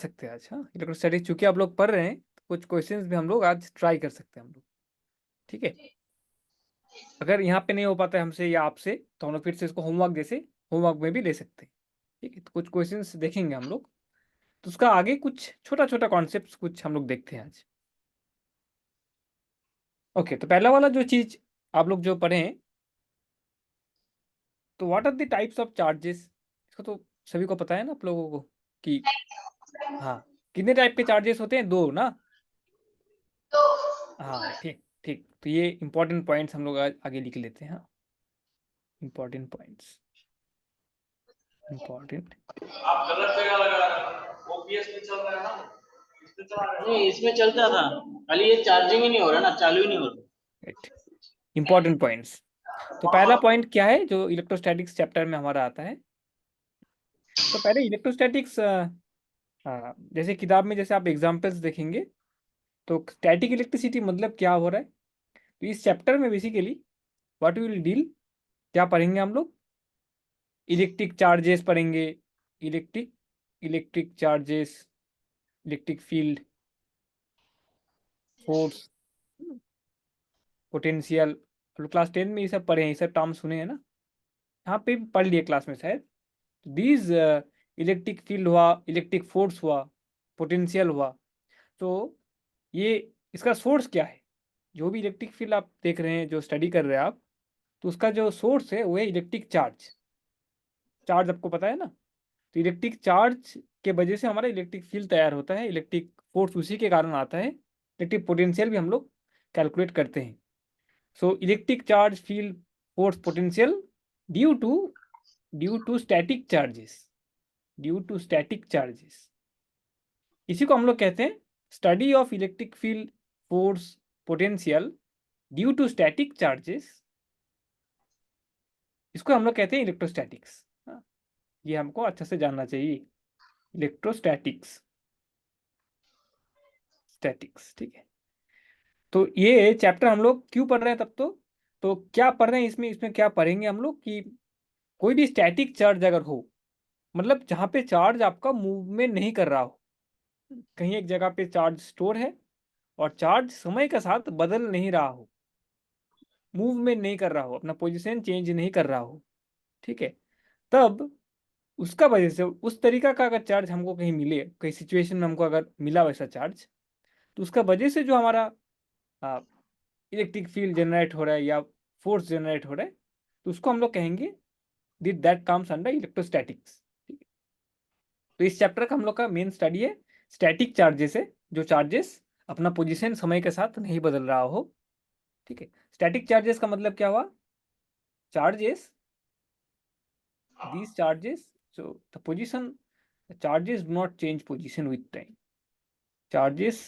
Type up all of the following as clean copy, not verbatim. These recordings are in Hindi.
सकते हैं आज। हाँ, इलेक्ट्रोस्टैटिक्स चूंकि आप लोग पढ़ रहे हैं तो कुछ क्वेश्चंस भी हम लोग आज ट्राई कर सकते हैं हम लोग। ठीक है, अगर यहाँ पे नहीं हो पाता है हमसे या आपसे तो हम लोग फिर से इसको होमवर्क जैसे होमवर्क में भी ले सकते हैं। ठीक है, तो कुछ क्वेश्चंस देखेंगे हम लोग, तो उसका आगे कुछ छोटा छोटा कॉन्सेप्ट कुछ हम लोग देखते हैं आज। ओके, तो पहला वाला जो चीज आप लोग जो पढ़े हैं, तो what are the types of charges, इसको तो सभी को पता है ना आप लोगों को कि हाँ, कितने टाइप के चार्जेस होते हैं? दो ना। हाँ ठीक ठीक, तो ये इंपॉर्टेंट पॉइंट्स हम लोग आज आगे लिख लेते हैं। हाँ, इंपॉर्टेंट पॉइंट्स, इंपॉर्टेंट। आप गलत जगह लगा रहे हो। ओपीएस में चल रहा है ना, इसमें चला रहे हो। नहीं, इसमें चलता था, खाली ये चार्जिंग ही नहीं हो रहा ना, चालू ही नहीं हो रहा। Important points. तो पहला पॉइंट क्या है जो इलेक्ट्रोस्टैटिक्स चैप्टर में हमारा आता है? तो पहले इलेक्ट्रोस्टैटिक्स, जैसे किताब में जैसे आप एग्जांपल्स देखेंगे, तो स्टैटिक इलेक्ट्रिसिटी मतलब क्या हो रहा है। तो इस चैप्टर में बेसिकली व्हाट विल डील, क्या पढ़ेंगे हम लोग? इलेक्ट्रिक चार्जेस पढ़ेंगे, electric electric charges, electric field, force, potential. Class 10 में ये सब पढ़े हैं, ये सब टर्म सुने हैं ना, यहाँ पे भी पढ़ लिए क्लास में शायद। दीज इलेक्ट्रिक फील्ड हुआ, इलेक्ट्रिक फोर्स हुआ, पोटेंशियल हुआ। तो ये इसका सोर्स क्या है? जो भी इलेक्ट्रिक फील्ड आप देख रहे हैं, जो स्टडी कर रहे हैं आप, तो उसका जो सोर्स है वो है इलेक्ट्रिक चार्ज। चार्ज आपको पता है ना, तो इलेक्ट्रिक चार्ज के वजह से हमारा इलेक्ट्रिक फील्ड तैयार होता है, इलेक्ट्रिक फोर्स उसी के कारण आता है, इलेक्ट्रिक पोटेंशियल भी हम लोग कैलकुलेट करते हैं। So electric charge, field, force, potential due to due to static charges, due to static charges. इसी को हम लोग कहते हैं study of electric field, force, potential due to static charges. इसको हम लोग कहते हैं इलेक्ट्रोस्टैटिक्स। ये हमको अच्छे से जानना चाहिए, इलेक्ट्रोस्टैटिक्स, स्टैटिक्स। ठीक है, तो ये चैप्टर हम लोग क्यों पढ़ रहे हैं तब? तो क्या पढ़ रहे हैं इसमें? इसमें क्या पढ़ेंगे हम लोग कि कोई भी स्टैटिक चार्ज अगर हो, मतलब जहाँ पे चार्ज आपका मूवमेंट नहीं कर रहा हो, कहीं एक जगह पे चार्ज स्टोर है और चार्ज समय के साथ बदल नहीं रहा हो, मूवमेंट नहीं कर रहा हो, अपना पोजीशन चेंज नहीं कर रहा हो, ठीक है, तब उसका वजह से उस तरीका का अगर चार्ज हमको कहीं मिले, कहीं सिचुएशन में हमको अगर मिला वैसा चार्ज, तो उसका वजह से जो हमारा इलेक्ट्रिक फील्ड जनरेट हो रहा है या फोर्स जनरेट हो रहा है, तो उसको हम लोग कहेंगे दैट कम्स अंडर इलेक्ट्रोस्टैटिक्स। ठीक है, तो इस चैप्टर का हम लोग का मेन स्टडी है स्टैटिक चार्जेस है, जो चार्जेस अपना पोजीशन समय के साथ नहीं बदल रहा हो। ठीक है, स्टैटिक चार्जेस का मतलब क्या हुआ? Charges, these charges, so the position, the charges do not change position with time, charges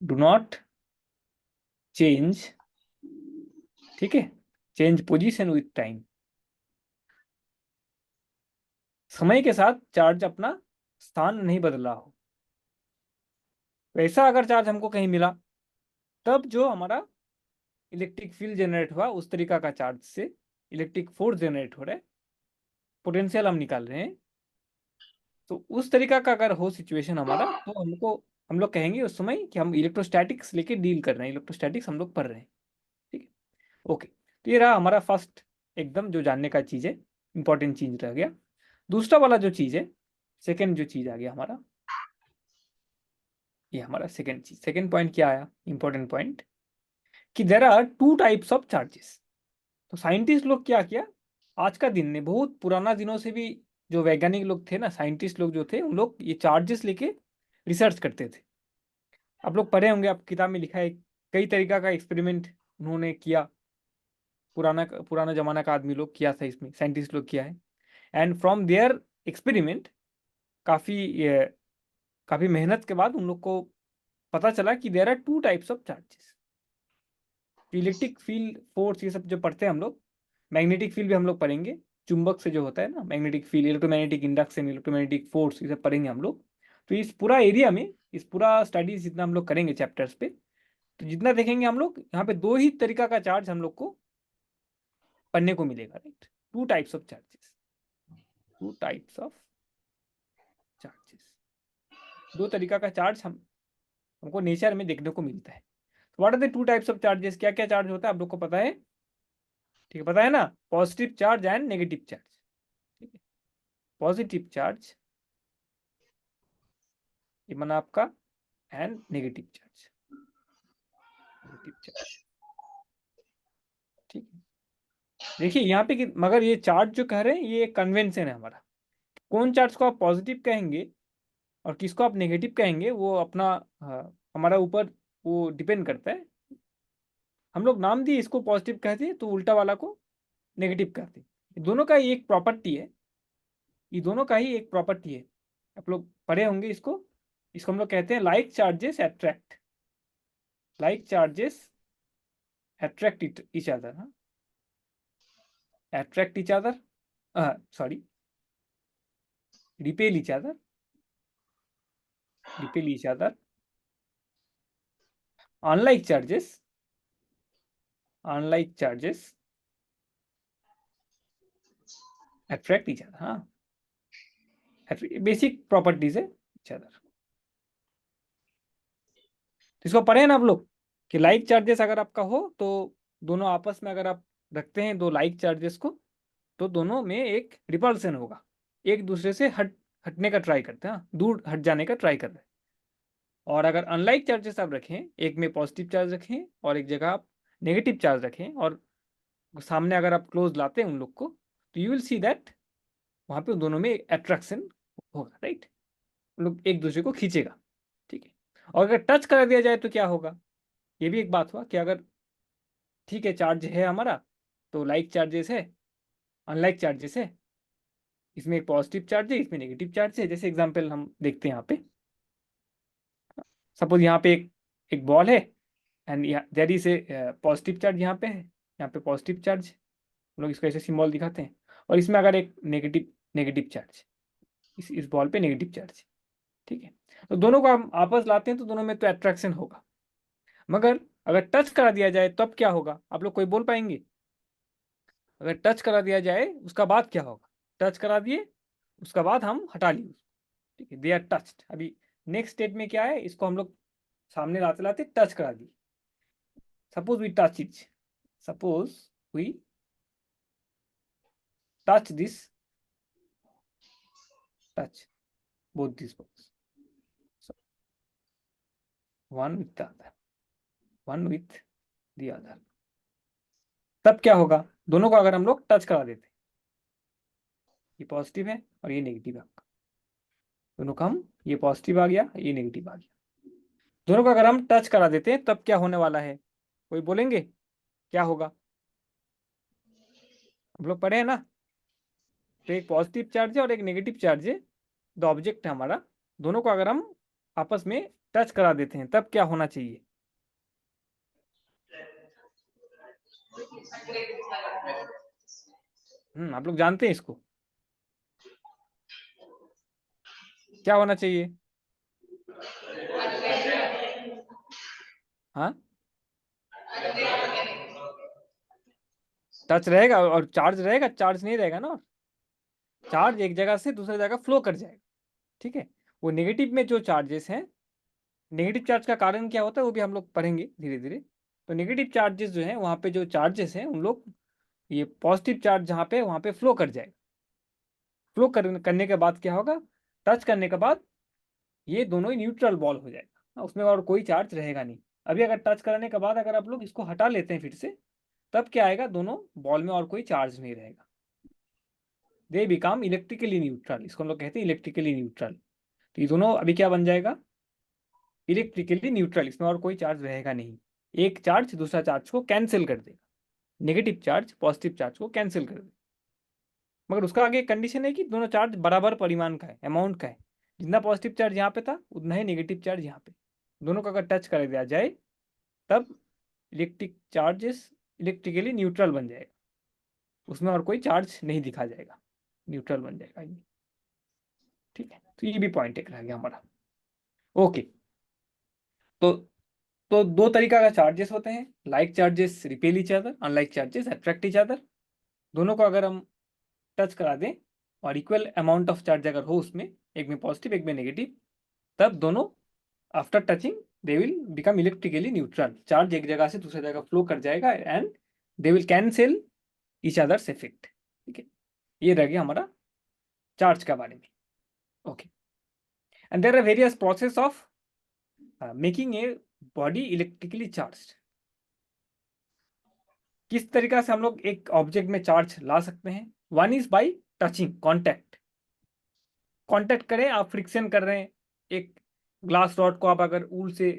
do not change, ठीक है, चेंज पोजीशन विथ टाइम। समय के साथ चार्ज अपना स्थान नहीं बदला हो, वैसा अगर चार्ज हमको कहीं मिला, तब जो हमारा इलेक्ट्रिक फील्ड जनरेट हुआ उस तरीका का चार्ज से इलेक्ट्रिक फोर्स जनरेट हो रहा है, पोटेंशियल हम निकाल रहे हैं, तो उस तरीका का अगर हो सिचुएशन हमारा, तो हमको हम लोग कहेंगे उस समय कि हम इलेक्ट्रोस्टैटिक्स लेके डील कर रहे हैं, इलेक्ट्रोस्टैटिक्स हम लोग पढ़ रहे हैं। ठीक है, ओके, तो ये रहा हमारा फर्स्ट एकदम जो जानने का चीज़ है, इंपॉर्टेंट चीज रह गया। दूसरा वाला जो चीज़ है, सेकेंड जो चीज़ आ गया हमारा, ये हमारा सेकेंड चीज, सेकेंड पॉइंट क्या आया? इंपॉर्टेंट पॉइंट कि there are two types of charges. तो साइंटिस्ट लोग क्या किया, आज का दिन ने, बहुत पुराना दिनों से भी जो वैज्ञानिक लोग थे ना, साइंटिस्ट लोग जो थे, उन लोग ये चार्जेस लेके रिसर्च करते थे। आप लोग पढ़े होंगे, आप किताब में लिखा है कई तरीका का एक्सपेरिमेंट उन्होंने किया, पुराना पुराना जमाना का आदमी लोग किया था, इसमें साइंटिस्ट लोग किया है। एंड फ्रॉम देयर एक्सपेरिमेंट, काफ़ी काफ़ी मेहनत के बाद उन लोग को पता चला कि there are two types of charges. Electric field, force, ये सब जो पढ़ते हैं हम लोग, मैग्नेटिक फील्ड भी हम लोग पढ़ेंगे, चुंबक से जो होता है ना, magnetic field, electromagnetic induction, electromagnetic force, ये सब पढ़ेंगे हम लोग। तो इस पूरा एरिया में, इस पूरा स्टडीज जितना हम लोग करेंगे चैप्टर्स पे, तो जितना देखेंगे हम लोग, यहाँ पे दो ही तरीका का चार्ज हम लोग को पढ़ने को मिलेगा, right? To types of charges, to types of charges. दो तरीका का चार्ज हमको नेचर में देखने को मिलता है। What are the two types of charges, क्या क्या चार्ज होता है आप लोग को पता है? ठीक है, पता है ना? Positive charge and negative charge. ठीक है, पॉजिटिव चार्ज ये माना आपका, and negative charge, negative charge. ठीक है, देखिए यहाँ पे कि मगर ये चार्ज जो कह रहे हैं ये कन्वेंशन है हमारा। कौन चार्ज को आप पॉजिटिव कहेंगे और किसको आप नेगेटिव कहेंगे वो अपना हमारा ऊपर वो डिपेंड करता है। हम लोग नाम दिए, इसको पॉजिटिव कहते हैं तो उल्टा वाला को नेगेटिव कहते हैं। दोनों का ही एक प्रॉपर्टी है, ये दोनों का ही एक प्रॉपर्टी है। आप लोग पढ़े होंगे इसको। इसको हम लोग कहते हैं like charges attract, like charges attract each other, attract each other, sorry, repel each other, repel each other. Unlike charges, unlike charges attract each other. हाँ, बेसिक प्रॉपर्टीज है ईच अदर। तो इसको पढ़े ना आप लोग कि लाइक चार्जेस अगर आपका हो तो दोनों आपस में अगर आप रखते हैं दो लाइक चार्जेस को तो दोनों में एक रिपल्सन होगा, एक दूसरे से हटने का ट्राई करते हैं, दूर हट जाने का ट्राई कर रहे हैं। और अगर अनलाइक चार्जेस आप रखें, एक में पॉजिटिव चार्ज रखें और एक जगह आप नेगेटिव चार्ज रखें और सामने अगर आप क्लोज लाते हैं उन लोग को तो यू विल सी दैट वहाँ पे दोनों में अट्रैक्शन होगा, राइट? उन लोग एक दूसरे को खींचेगा। ठीक है, और अगर टच करा दिया जाए तो क्या होगा? ये भी एक बात हुआ कि अगर ठीक है चार्ज है हमारा तो लाइक चार्जेस है, अनलाइक चार्जेस है, इसमें एक पॉजिटिव चार्ज है इसमें नेगेटिव चार्ज है। जैसे एग्जांपल हम देखते हैं यहाँ पे, सपोज यहाँ पे एक बॉल है and there is a positive charge यहाँ पे है, यहाँ पे पॉजिटिव चार्ज, हम लोग इसको ऐसे सिंबल दिखाते हैं। और इसमें अगर एक नेगेटिव नेगेटिव चार्ज, इस बॉल पे नेगेटिव चार्ज, ठीक है, तो दोनों को हम आपस लाते हैं तो दोनों में तो अट्रैक्शन होगा। मगर अगर टच करा दिया जाए तब क्या होगा? आप लोग कोई बोल पाएंगे? अगर टच करा दिया जाए उसका बाद क्या होगा? टच करा दिए उसका बाद हम हटा लिए, ठीक है, दे आर टच्ड। अभी नेक्स्ट स्टेट में क्या है, इसको हम लोग सामने लाते लाते टच करा दिए। Suppose we touch it, suppose we touch this, touch both these balls, so one with the other, one with the other, तब क्या होगा? दोनों को अगर हम लोग टच करा देते, ये पॉजिटिव है और ये नेगेटिव है आपका, दोनों का हम, ये पॉजिटिव आ गया ये नेगेटिव आ गया, दोनों को अगर हम टच करा देते हैं तब क्या होने वाला है? कोई बोलेंगे क्या होगा? हम लोग पढ़े हैं ना, तो एक पॉजिटिव चार्ज है और एक नेगेटिव चार्ज है, दो ऑब्जेक्ट है हमारा, दोनों को अगर हम आपस में टच करा देते हैं तब क्या होना चाहिए? आप लोग जानते हैं इसको, क्या होना चाहिए? हाँ, टच रहेगा और चार्ज रहेगा, चार्ज नहीं रहेगा ना, चार्ज एक जगह से दूसरी जगह फ्लो कर जाएगा। ठीक है, वो नेगेटिव में जो चार्जेस हैं, नेगेटिव चार्ज का कारण क्या होता है वो भी हम लोग पढ़ेंगे धीरे धीरे। तो नेगेटिव चार्जेस जो है वहाँ पे जो चार्जेस हैं उन लोग, ये पॉजिटिव चार्ज जहाँ पे वहाँ पे फ्लो कर जाएगा। फ्लो करने के बाद क्या होगा? टच करने के बाद ये दोनों ही न्यूट्रल बॉल हो जाएगा, उसमें और कोई चार्ज रहेगा नहीं। अभी अगर टच करने के बाद अगर आप लोग इसको हटा लेते हैं फिर से, तब क्या आएगा? दोनों बॉल में और कोई चार्ज नहीं रहेगा, दे बिकम इलेक्ट्रिकली न्यूट्रल, इसको हम लोग कहते हैं इलेक्ट्रिकली न्यूट्रल। तो ये दोनों अभी क्या बन जाएगा? इलेक्ट्रिकली न्यूट्रल, इसमें और कोई चार्ज रहेगा नहीं, एक चार्ज दूसरा चार्ज को कैंसिल कर देगा, नेगेटिव चार्ज पॉजिटिव चार्ज को कैंसिल कर देगा। मगर उसका आगे एक कंडीशन है कि दोनों चार्ज बराबर परिमाण का है, अमाउंट का है, जितना पॉजिटिव चार्ज यहाँ पे था उतना ही नेगेटिव चार्ज यहाँ पे, दोनों का अगर टच कर दिया जाए तब इलेक्ट्रिक चार्जेस इलेक्ट्रिकली न्यूट्रल बन जाएगा, उसमें और कोई चार्ज नहीं दिखा जाएगा, न्यूट्रल बन जाएगा ये। ठीक है, तो ये भी पॉइंट एक रह गया हमारा। ओके, तो दो तरीका का चार्जेस होते हैं, like charges repel each other, unlike charges attract each other. दोनों को अगर हम टच करा दें और इक्वल अमाउंट ऑफ चार्ज अगर हो उसमें, एक में पॉजिटिव एक में नेगेटिव, तब दोनों after touching they will become electrically neutral, charge एक जगह से दूसरी जगह फ्लो कर जाएगा and they will cancel each others effect. ठीक है, ये रह गया हमारा चार्ज के बारे में। Okay, and there are various process of making a body electrically charge. किस तरीका से हम लोग एक ऑब्जेक्ट में चार्ज ला सकते हैं? One is by touching, contact. Contact करें, आप फ्रिक्शन कर रहे हैं, एक ग्लास रॉड को आप अगर ऊल से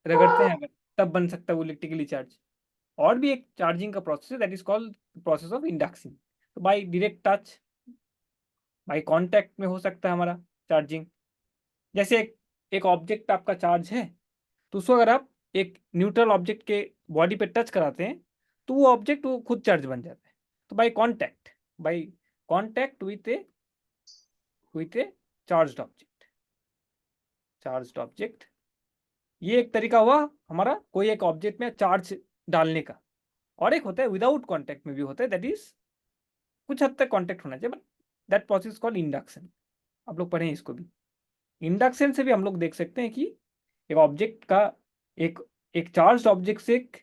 रगड़ते हैं अगर, तब बन सकता है वो इलेक्ट्रिकली चार्ज। और भी एक चार्जिंग का प्रोसेस है, that is called process of induction. तो by direct touch, by contact में हो सकता है हमारा चार्जिंग। जैसे एक ऑब्जेक्ट आपका चार्ज है, तो उसको अगर आप एक न्यूट्रल ऑब्जेक्ट के बॉडी पे टच कराते हैं तो वो ऑब्जेक्ट वो खुद चार्ज बन जाता है। तो by contact with A charged object, ये एक तरीका हुआ हमारा कोई एक ऑब्जेक्ट में चार्ज डालने का। और एक होता है विदाउट कॉन्टैक्ट में भी होता है, दैट इज कुछ हद तक कॉन्टैक्ट होना चाहिए, but that process called induction. आप लोग पढ़ें इसको भी। इंडक्शन से भी हम लोग देख सकते हैं कि एक ऑब्जेक्ट का एक एक चार्ज ऑब्जेक्ट से एक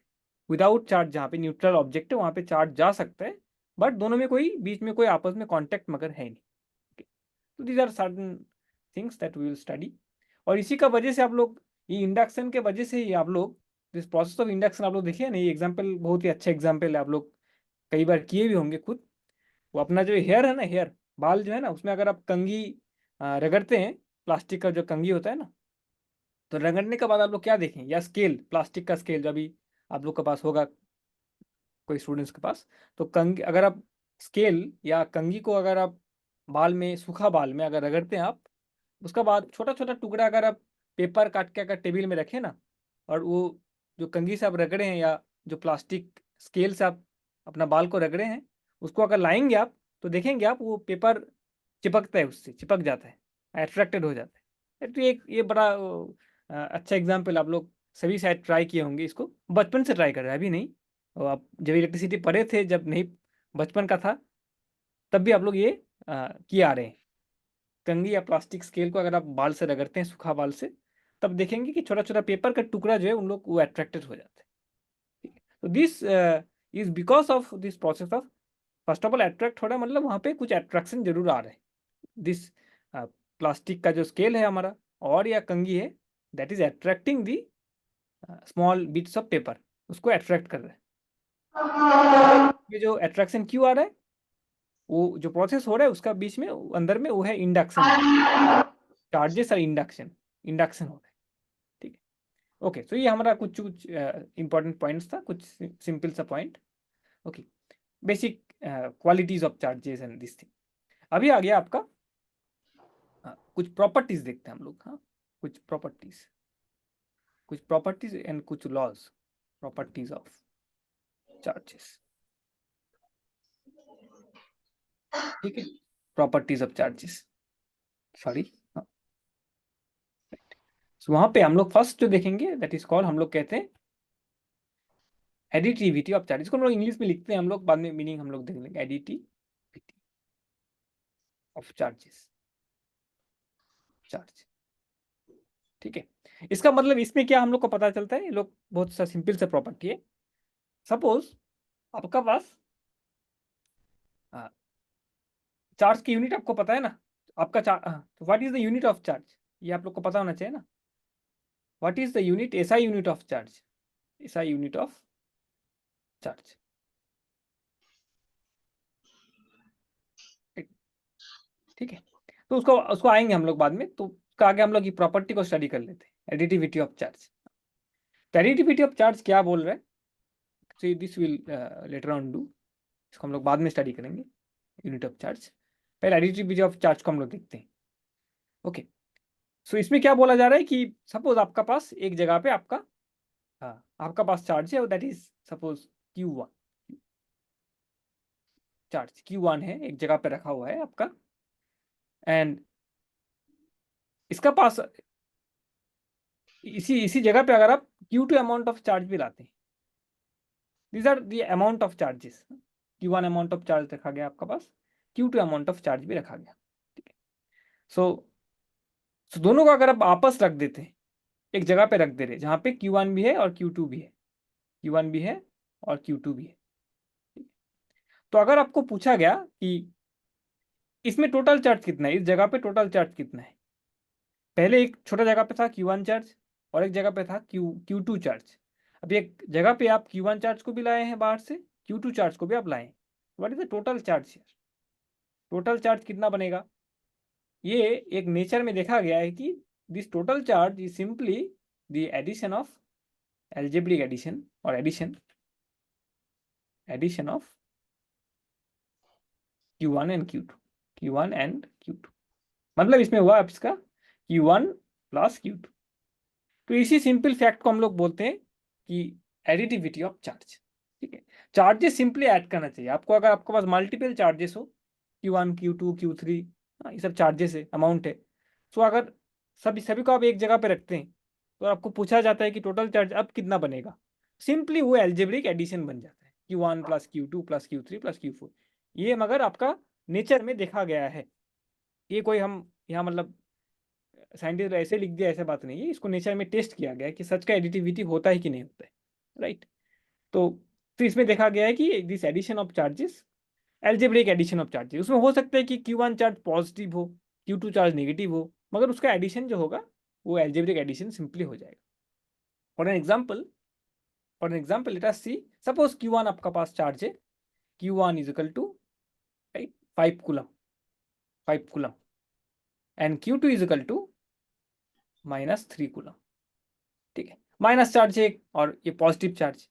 विदाउट चार्ज, जहाँ पे न्यूट्रल ऑब्जेक्ट है वहाँ पे चार्ज जा सकता है, बट दोनों में कोई बीच में कोई आपस में कॉन्टैक्ट मगर है नहीं। तो these are certain things that we will study. और इसी का वजह से आप लोग, ये इंडक्शन के वजह से ही आप लोग, दिस प्रोसेस ऑफ इंडक्शन आप लोग देखिए ना, ये एग्जाम्पल बहुत ही अच्छा एग्जाम्पल है, आप लोग कई बार किए भी होंगे खुद। वो अपना जो हेयर है ना, हेयर बाल जो है ना, उसमें अगर आप कंघी रगड़ते हैं, प्लास्टिक का जो कंघी होता है ना, तो रगड़ने के बाद आप लोग क्या देखें, या स्केल, प्लास्टिक का स्केल जो अभी आप लोग के पास होगा, कोई स्टूडेंट्स के पास, तो कंघी अगर आप स्केल या कंघी को अगर आप बाल में, सूखा बाल में अगर रगड़ते हैं आप, उसका बाद छोटा छोटा टुकड़ा अगर आप पेपर काट के अगर टेबल में रखें ना, और वो जो कंघी से आप रगड़े हैं या जो प्लास्टिक स्केल से आप अपना बाल को रगड़े हैं, उसको अगर लाएंगे आप, तो देखेंगे आप वो पेपर चिपकता है, उससे चिपक जाता है, अट्रैक्टेड हो जाता है। तो ये बड़ा अच्छा एग्जाम्पल, आप लोग सभी शायद ट्राई किए होंगे इसको, बचपन से ट्राई कर रहे हैं, अभी नहीं। और आप जब इलेक्ट्रिसिटी पढ़े थे, जब नहीं बचपन का था, तब भी आप लोग ये किए आ रहे हैं। कंघी या प्लास्टिक स्केल को अगर आप बाल से रगड़ते हैं, सूखा बाल से, तब देखेंगे कि छोटा छोटा पेपर का टुकड़ा जो है उन लोग वो अट्रैक्टेड हो जाते हैं। ठीक है, तो this is because of this process of, first of all attract हो रहा है, मतलब वहाँ पे कुछ अट्रैक्शन जरूर आ रहे हैं। दिस प्लास्टिक का जो स्केल है हमारा और या कंघी है, that is attracting the small bits of paper, उसको अट्रैक्ट कर रहा है। ये जो अट्रैक्शन क्यों आ रहा है, वो जो प्रोसेस हो रहा है उसका बीच में अंदर में वो है इंडक्शन, चार्जेस और इंडक्शन, इंडक्शन हो रहा है। ठीक है, ओके। सो ये हमारा कुछ कुछ इंपॉर्टेंट पॉइंट्स था, कुछ सिंपल सा point. Okay, basic qualities of charges and this thing. अभी आ गया आपका कुछ प्रॉपर्टीज देखते हैं हम लोग। हाँ, कुछ प्रॉपर्टीज एंड कुछ लॉज, प्रॉपर्टीज ऑफ चार्जेस। ठीक है, प्रॉपर्टीज ऑफ चार्जेस, सॉरी। वहां पे हम लोग फर्स्ट जो देखेंगे, दैट इज कॉल्ड, हम लोग कहते हैं एडिटिविटी ऑफ चार्जेस को हम लोग इंग्लिश में लिखते हैं, हम लोग बाद में मीनिंग हम लोग देख लेंगे, एडिटिविटी ऑफ चार्जेस, चार्ज। ठीक है, इसका मतलब इसमें क्या हम लोग को पता चलता है, ये लोग बहुत सा सिंपल सा प्रॉपर्टी है। सपोज आपका पास चार्ज की यूनिट आपको पता है ना, आपका तो what is the unit of charge, ये आप लोग को पता होना चाहिए ना। What is the unit, SI unit of charge, SI unit of charge. ठीक है, तो उसको उसको आएंगे हम लोग बाद में, तो उसका आगे हम लोग की प्रॉपर्टी को स्टडी कर लेते हैं, एडिटिविटी ऑफ चार्ज। तो एडिटिविटी ऑफ चार्ज क्या बोल रहे हैं, so this will later on do, इसको हम लोग बाद में स्टडी करेंगे, यूनिट ऑफ चार्ज। पहले एडिटिविटी ऑफ चार्ज को हम लोग देखते हैं। ओके, सो इसमें क्या बोला जा रहा है कि सपोज आपका पास एक जगह पे आपका आपका पास चार्ज है, that is suppose Q1, charge Q1 है, एक जगह पे रखा हुआ है आपका, एंड इसका पास इसी इसी जगह पे अगर आप Q2 अमाउंट ऑफ चार्ज भी लाते हैं, these are the amount of charges. Q1 amount of charge रखा गया आपका पास, Q2 अमाउंट ऑफ चार्ज भी रखा गया। ठीक है, सो तो दोनों को अगर आप आपस रख देते हैं, एक जगह पे रख दे रहे, जहां पे Q1 भी है और Q2 भी है, Q1 भी है और Q2 भी है। तो अगर आपको पूछा गया कि इसमें टोटल चार्ज कितना है, इस जगह पे टोटल चार्ज कितना है, पहले एक छोटा जगह पे था Q1 चार्ज और एक जगह पे था Q2 चार्ज। अब एक जगह पे आप Q1 चार्ज को भी लाए हैं बाहर से, Q2 चार्ज को भी आप लाए, what is the total charge here? Total charge कितना बनेगा? ये एक नेचर में देखा गया है कि this total charge is simply the addition of algebraic addition और addition of Q1 and Q2, Q1 and Q2, मतलब इसमें हुआ आप इसका Q1 प्लस Q2। तो इसी सिंपल फैक्ट को हम लोग बोलते हैं कि एडिटिविटी ऑफ चार्ज। ठीक है, चार्जेस सिंपली ऐड करना चाहिए आपको। अगर आपके पास मल्टीपल चार्जेस हो, Q1 Q2 Q3, ये सब चार्जेस है, अमाउंट है, तो अगर सभी सभी को आप एक जगह पे रखते हैं तो आपको पूछा जाता है कि टोटल चार्ज अब कितना बनेगा, सिंपली वो एल्जेब्रिक एडिशन बन जाता है, Q1 plus Q2 plus Q3 plus Q4। ये मगर आपका नेचर में देखा गया है, ये कोई हम यहाँ मतलब साइंटिस्ट ऐसे लिख दिया, ऐसा बात नहीं है, इसको नेचर में टेस्ट किया गया है कि सच का एडिटिविटी होता है कि नहीं होता है, राइट। तो फिर इसमें देखा गया है कि this addition of charges, algebraic addition of charges, उसमें हो सकता है कि Q1 चार्ज पॉजिटिव हो, Q2 चार्ज नेगेटिव हो, मगर उसका एडिशन जो होगा वो एल्जेब्रिक एडिशन सिंपली हो जाएगा। For an example let us see, suppose Q1 आपका पास चार्ज है, Q1 is equal to 5 coulomb, 5 coulomb, and Q2 is equal to -3 coulomb. ठीक है, माइनस चार्ज है और ये पॉजिटिव चार्ज।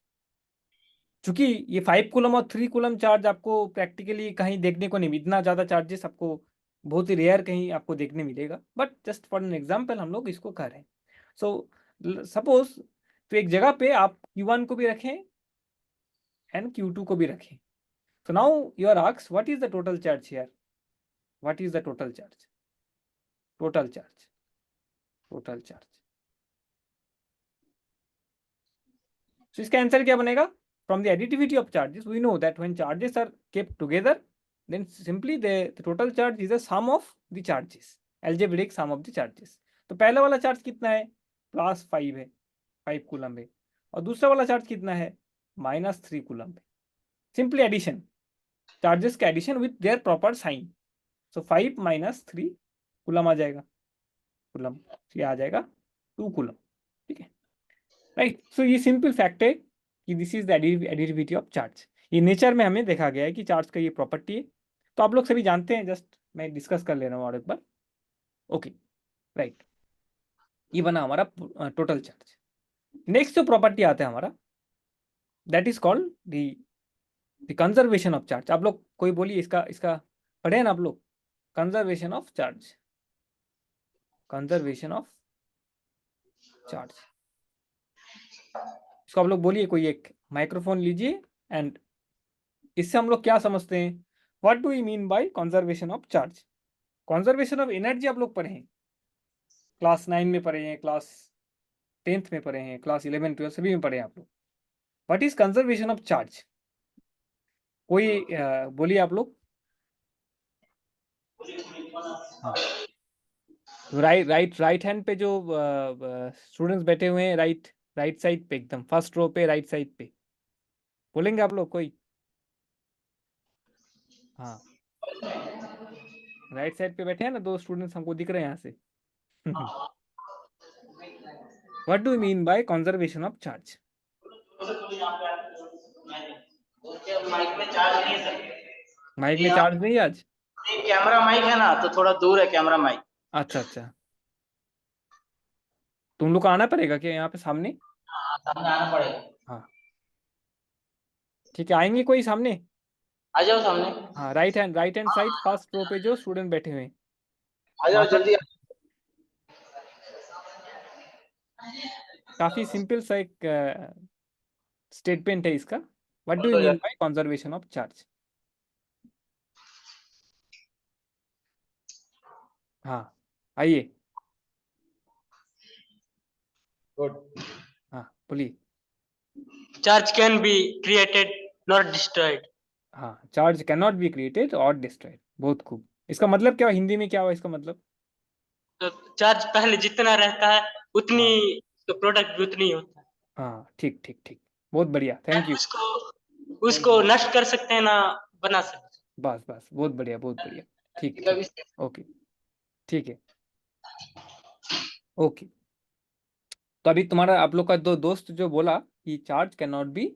चूंकि ये 5 कूलम और 3 कूलम चार्ज आपको प्रैक्टिकली कहीं देखने को नहीं, इतना ज़्यादा चार्जेस आपको बहुत ही रेयर कहीं आपको देखने मिलेगा, but just for an example हम लोग इसको कर रहे हैं। सो सपोज, तो एक जगह पे आप Q1 को भी रखें एंड Q2 को भी रखें। So now you are asked what is the total charge here, what is the total charge, total charge, total charge. So इसका आंसर क्या बनेगा? From the additivity of charges, we know that when charges are kept together, then simply the total charge is the sum of the charges, algebraic sum of the charges. तो पहला वाला चार्ज कितना है? +5 है, 5 कूलम है, और दूसरा वाला चार्ज कितना है? -3 कूलम है। सिंपली एडिशन, चार्जेस का addition with their proper sign. So 5 - 3 coulomb आ जाएगा, कूलम, ये आ जाएगा 2 कूलम। ठीक है, राइट। सो ये सिंपल फैक्ट है कि this is the additivity of charge. ये नेचर में हमें देखा गया है कि चार्ज का ये प्रॉपर्टी है, तो आप लोग सभी जानते हैं, जस्ट मैं डिस्कस कर ले रहा हूँ और एक बार। ओके, राइट, ये बना हमारा टोटल चार्ज। नेक्स्ट जो प्रॉपर्टी आता है हमारा, that is called the conservation of charge. आप लोग कोई बोलिए, इसका इसका पढ़े ना आप लोग, conservation of charge, conservation of charge. इसको आप लोग बोलिए, कोई एक माइक्रोफोन लीजिए, एंड इससे हम लोग क्या समझते हैं, what do you mean by conservation of charge? Conservation of energy आप लोग पढ़े हैं, क्लास 9 में पढ़े हैं, क्लास 10th में पढ़े हैं, क्लास 11 12 सभी में पढ़े हैं आप लोग। What is conservation of charge? कोई बोलिए आप लोग। हाँ, तो राइट हैंड पे जो स्टूडेंट्स बैठे हुए हैं, राइट राइट साइड पे, एकदम फर्स्ट रो पे, राइट साइड पे, बोलेंगे आप लोग कोई? हाँ, राइट साइड पे बैठे हैं ना, 2 स्टूडेंट्स हमको दिख रहे हैं यहाँ से। What do you mean by conservation of charge? Mic में चार्ज नहीं है सर, माइक ये में यहाँ चार्ज नहीं है आज? कैमरा माइक है ना, तो थोड़ा दूर है कैमरा माइक। अच्छा अच्छा, तुम लोग को आना पड़ेगा क्या यहाँ पे सामने? हाँ, सामने आना पड़ेगा। हाँ, ठीक है, आएंगे कोई सामने? आ जाओ सामने, हाँ, right hand side first row पे जो स्टूडेंट बैठे हुए हैं, आ जाओ वहाँ पर। जल्दी। काफी सिंपल सा एक स्टेटमेंट है इसका, व्हाट डू यू बोलो मीन यार। By conservation of charge? हाँ, आइए, गुड। हाँ बोलिए। Charge can be created, not destroyed. हाँ, charge can not be created और डिस्ट्रॉयड, बहुत खूब। इसका मतलब क्या हुआ हिंदी में, क्या हुआ इसका मतलब? तो चार्ज पहले जितना रहता है उतनी, हाँ तो प्रोडक्ट भी उतनी होता है। हाँ, ठीक ठीक ठीक, बहुत बढ़िया, थैंक यू। उसको नष्ट कर सकते हैं ना बना सकते बस बस, बहुत बढ़िया बहुत बढ़िया, ठीक ठीक, हैं। ओके, ठीक है, ओके। तो अभी तुम्हारा आप लोग का दो दोस्त जो बोला कि charge can not be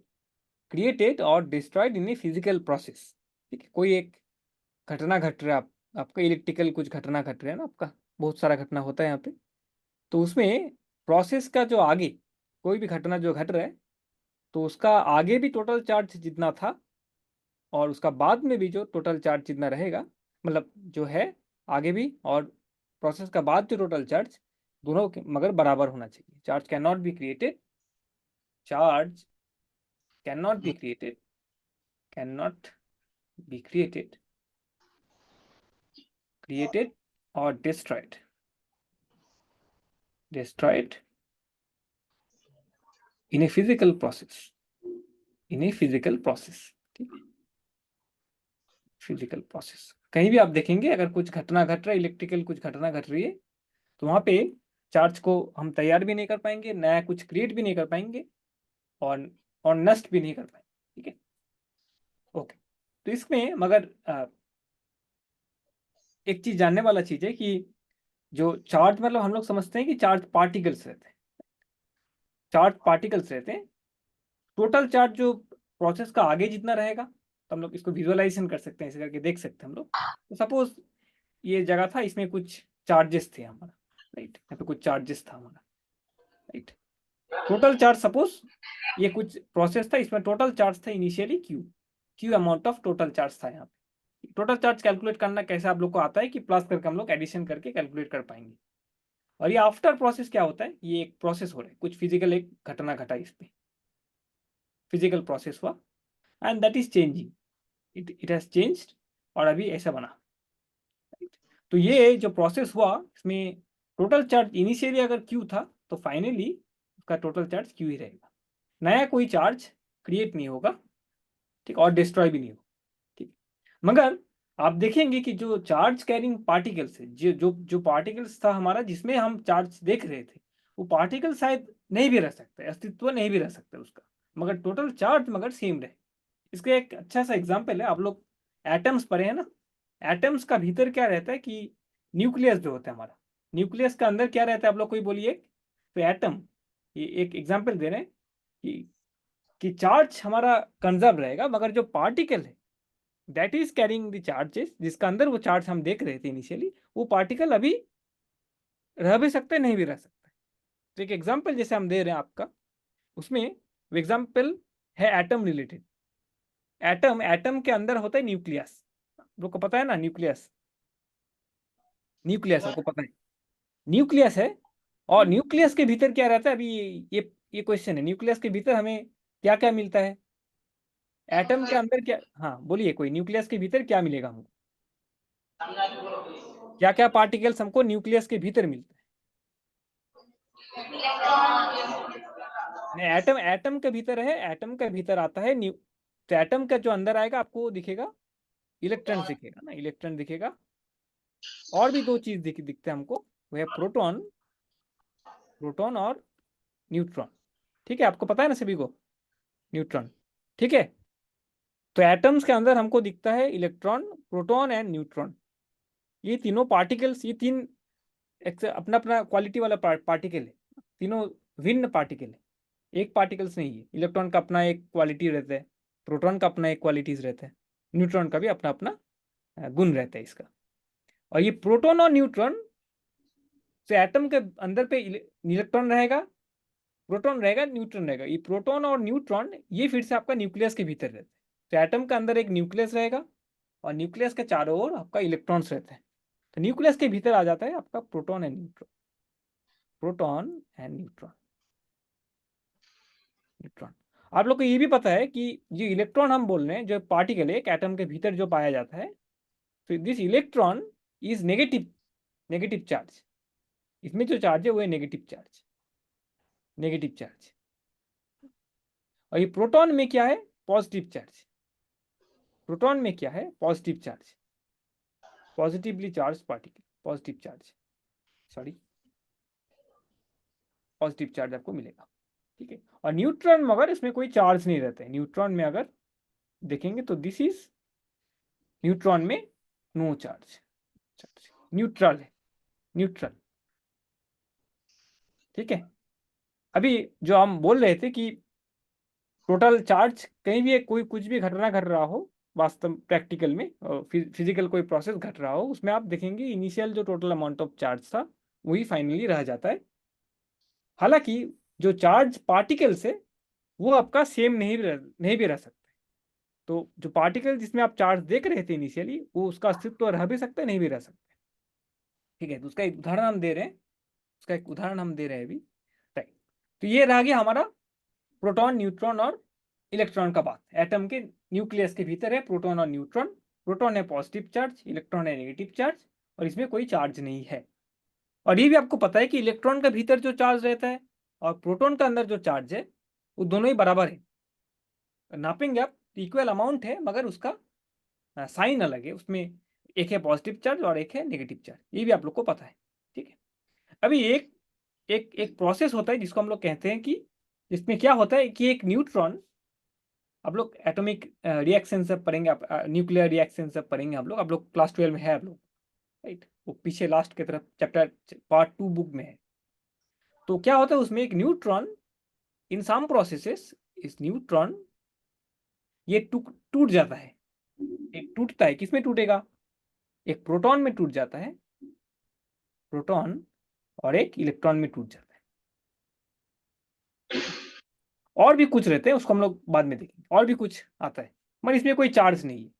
created और destroyed in a physical process, ठीक है, कोई एक घटना घट रहा है, आपका इलेक्ट्रिकल कुछ घटना घट रहा है ना, आपका बहुत सारा घटना होता है यहाँ पे, तो उसमें प्रोसेस का जो आगे कोई भी घटना जो घट रहा है, तो उसका आगे भी टोटल चार्ज जितना था और उसका बाद में भी जो टोटल चार्ज जितना रहेगा, मतलब जो है आगे भी और प्रोसेस का बाद जो टोटल चार्ज, दोनों मगर बराबर होना चाहिए। Charge can not be created, charge can not be created, can not be created और destroyed in a physical process, in a physical process, ठीक है, फिजिकल प्रोसेस। कहीं भी आप देखेंगे अगर कुछ घटना घट रहा है, इलेक्ट्रिकल कुछ घटना घट रही है, तो वहां पे चार्ज को हम तैयार भी नहीं कर पाएंगे, नया कुछ क्रिएट भी नहीं कर पाएंगे, और और नष्ट भी नहीं कर पाएंगे, ठीक है, ओके। तो इसमें मगर एक चीज जानने वाला चीज है कि जो चार्ज, मतलब हम लोग समझते हैं कि चार्ज पार्टिकल्स रहते हैं, चार्ज पार्टिकल्स रहते हैं, टोटल चार्ज जो प्रोसेस का आगे जितना रहेगा, तो हम लोग इसको विजुअलाइजेशन कर सकते हैं, ऐसे करके देख सकते हैं हम लोग। तो सपोज ये जगह था, इसमें कुछ चार्जेस थे हमारा, राइट, यहाँ पे कुछ चार्जेस था हमारा, राइट, टोटल चार्ज सपोज ये कुछ प्रोसेस था, इसमें टोटल चार्ज था initially Q, Q amount of total charge था यहाँ पे। टोटल चार्ज कैलकुलेट करना कैसे आप लोग को आता है कि प्लस करके हम लोग एडिशन करके कैलकुलेट कर पाएंगे। और ये आफ्टर प्रोसेस क्या होता है, ये एक प्रोसेस हो रहा है, कुछ फिजिकल एक घटना घटा इस पे, फिजिकल प्रोसेस हुआ, and that is changing, it has changed, और अभी ऐसा बना। तो ये जो प्रोसेस हुआ, इसमें टोटल चार्ज इनिशियली अगर क्यू था, तो फाइनली उसका टोटल चार्ज क्यू ही रहेगा, नया कोई चार्ज क्रिएट नहीं होगा, ठीक, और डिस्ट्रॉय भी नहीं होगा, ठीक। मगर आप देखेंगे कि जो चार्ज कैरिंग पार्टिकल्स है, जो जो जो पार्टिकल्स था हमारा जिसमें हम चार्ज देख रहे थे, वो पार्टिकल शायद नहीं भी रह सकते, अस्तित्व नहीं भी रह सकता उसका, मगर टोटल चार्ज मगर सेम रहे। इसका एक अच्छा सा एग्जाम्पल है, आप लोग एटम्स पढ़े हैं ना, एटम्स का भीतर क्या रहता है कि न्यूक्लियस जो होता है हमारा, न्यूक्लियस का अंदर क्या रहता है, आप लोग कोई बोलिए। तो एटम, ये एक एग्जाम्पल दे रहे हैं कि चार्ज हमारा कंजर्व रहेगा, मगर जो पार्टिकल है that is carrying the charges, जिसका अंदर वो चार्ज हम देख रहे थे इनिशियली, वो पार्टिकल अभी रह भी सकता है नहीं भी रह सकता है। तो एक एग्जाम्पल जैसे हम दे रहे हैं आपका, उसमें वो एग्जाम्पल है एटम रिलेटेड। एटम, एटम के अंदर होता है न्यूक्लियस, लोग को पता है ना, न्यूक्लियस, न्यूक्लियस आपको पता है, न्यूक्लियस है। और न्यूक्लियस के भीतर क्या रहता है, अभी ये क्वेश्चन है, न्यूक्लियस के भीतर हमें क्या क्या मिलता है, एटम के अंदर क्या, हाँ बोलिए कोई, न्यूक्लियस के भीतर क्या मिलेगा हमको, क्या क्या पार्टिकल्स हमको न्यूक्लियस के भीतर मिलते हैं। एटम, एटम के भीतर है, एटम के भीतर आता है न्यू, तो एटम का जो अंदर आएगा आपको दिखेगा, इलेक्ट्रॉन दिखेगा ना, इलेक्ट्रॉन दिखेगा, और भी दो चीज दिखते हैं हमको, वह प्रोटॉन, प्रोटॉन और न्यूट्रॉन, ठीक है, आपको पता है ना सभी को, न्यूट्रॉन, ठीक है। तो एटम्स के अंदर हमको दिखता है इलेक्ट्रॉन, प्रोटॉन एंड न्यूट्रॉन, ये तीनों पार्टिकल्स, ये तीन अपना अपना क्वालिटी वाला पार्टिकल है, तीनों भिन्न पार्टिकल है, एक पार्टिकल्स नहीं है। इलेक्ट्रॉन का अपना एक क्वालिटी रहता है, प्रोटॉन का अपना एक क्वालिटीज रहता है, न्यूट्रॉन का भी अपना अपना गुण रहता है इसका। और ये प्रोटॉन और न्यूट्रॉन से एटम के अंदर पे इलेक्ट्रॉन रहेगा, प्रोटॉन रहेगा, न्यूट्रॉन रहेगा, ये प्रोटॉन और न्यूट्रॉन ये फिर से आपका न्यूक्लियस के भीतर रहते हैं। तो एटम के अंदर एक न्यूक्लियस रहेगा, और न्यूक्लियस के चारों ओर आपका इलेक्ट्रॉन्स रहते हैं, तो न्यूक्लियस के भीतर आ जाता है आपका proton and neutron, proton and neutron, neutron. आप लोग को ये भी पता है कि जो इलेक्ट्रॉन हम बोल रहे हैं, जो पार्टिकल है एक एटम के भीतर जो पाया जाता है, तो this electron is negative, negative charge, इसमें जो चार्ज है वो है नेगेटिव चार्ज, नेगेटिव चार्ज। और ये प्रोटॉन में क्या है, पॉजिटिव चार्ज, प्रोटॉन में क्या है, positive charge, positively charge particle, positive charge. Sorry, positive charge आपको मिलेगा, ठीक है। और न्यूट्रॉन में अगर इसमें कोई चार्ज नहीं रहता है, न्यूट्रॉन में अगर देखेंगे तो दिस इज, न्यूट्रॉन में नो चार्ज, न्यूट्रल है, न्यूट्रल, ठीक है। अभी जो हम बोल रहे थे कि टोटल चार्ज कहीं भी कोई कुछ भी घटना घट रहा हो वास्तव प्रैक्टिकल में, फिजिकल कोई प्रोसेस घट रहा हो, उसमें आप देखेंगे इनिशियल जो टोटल अमाउंट ऑफ चार्ज था वही फाइनली रह जाता है। हालांकि जो चार्ज पार्टिकल्स है वो आपका सेम नहीं भी रह सकता। तो जो पार्टिकल जिसमें आप चार्ज देख रहे थे इनिशियली, वो उसका अस्तित्व तो रह भी सकता है, नहीं भी रह सकता, ठीक है। तो उसका एक उदाहरण हम दे रहे हैं, उसका एक उदाहरण हम दे रहे हैं अभी, राइट। तो ये रह गया हमारा प्रोटॉन, न्यूट्रॉन और इलेक्ट्रॉन का बात। एटम के न्यूक्लियस के भीतर है प्रोटॉन और न्यूट्रॉन, प्रोटॉन है पॉजिटिव चार्ज, इलेक्ट्रॉन है नेगेटिव चार्ज, और इसमें कोई चार्ज नहीं है। और ये भी आपको पता है कि इलेक्ट्रॉन के भीतर जो चार्ज रहता है और प्रोटॉन के अंदर जो चार्ज है वो दोनों ही बराबर है। नापेंगे आप, इक्वल अमाउंट है, मगर उसका साइन अलग है, उसमें एक है पॉजिटिव चार्ज और एक है नेगेटिव चार्ज, ये भी आप लोग को पता है, ठीक है। अभी एक एक एक प्रोसेस होता है जिसको हम लोग कहते हैं कि जिसमें क्या होता है कि एक न्यूट्रॉन, आप लोग एटॉमिक रिएक्शन सब पढ़ेंगे, आप न्यूक्लियर रिएक्शन सब पढ़ेंगे, आप लोग क्लास 12 में है आप लोग, राइट। वो पीछे लास्ट की तरफ चैप्टर पार्ट 2 बुक में है। तो क्या होता है उसमें एक न्यूट्रॉन, इन सम प्रोसेसेस इस न्यूट्रॉन ये टूट जाता है। एक टूटता है, किसमें टूटेगा, एक प्रोटॉन में टूट जाता है, प्रोटॉन, और एक इलेक्ट्रॉन में टूट जाता है, ठीक है। और भी कुछ रहते हैं, उसको हम लोग बाद में देखेंगे, और भी कुछ आता है, मगर इसमें कोई चार्ज नहीं है।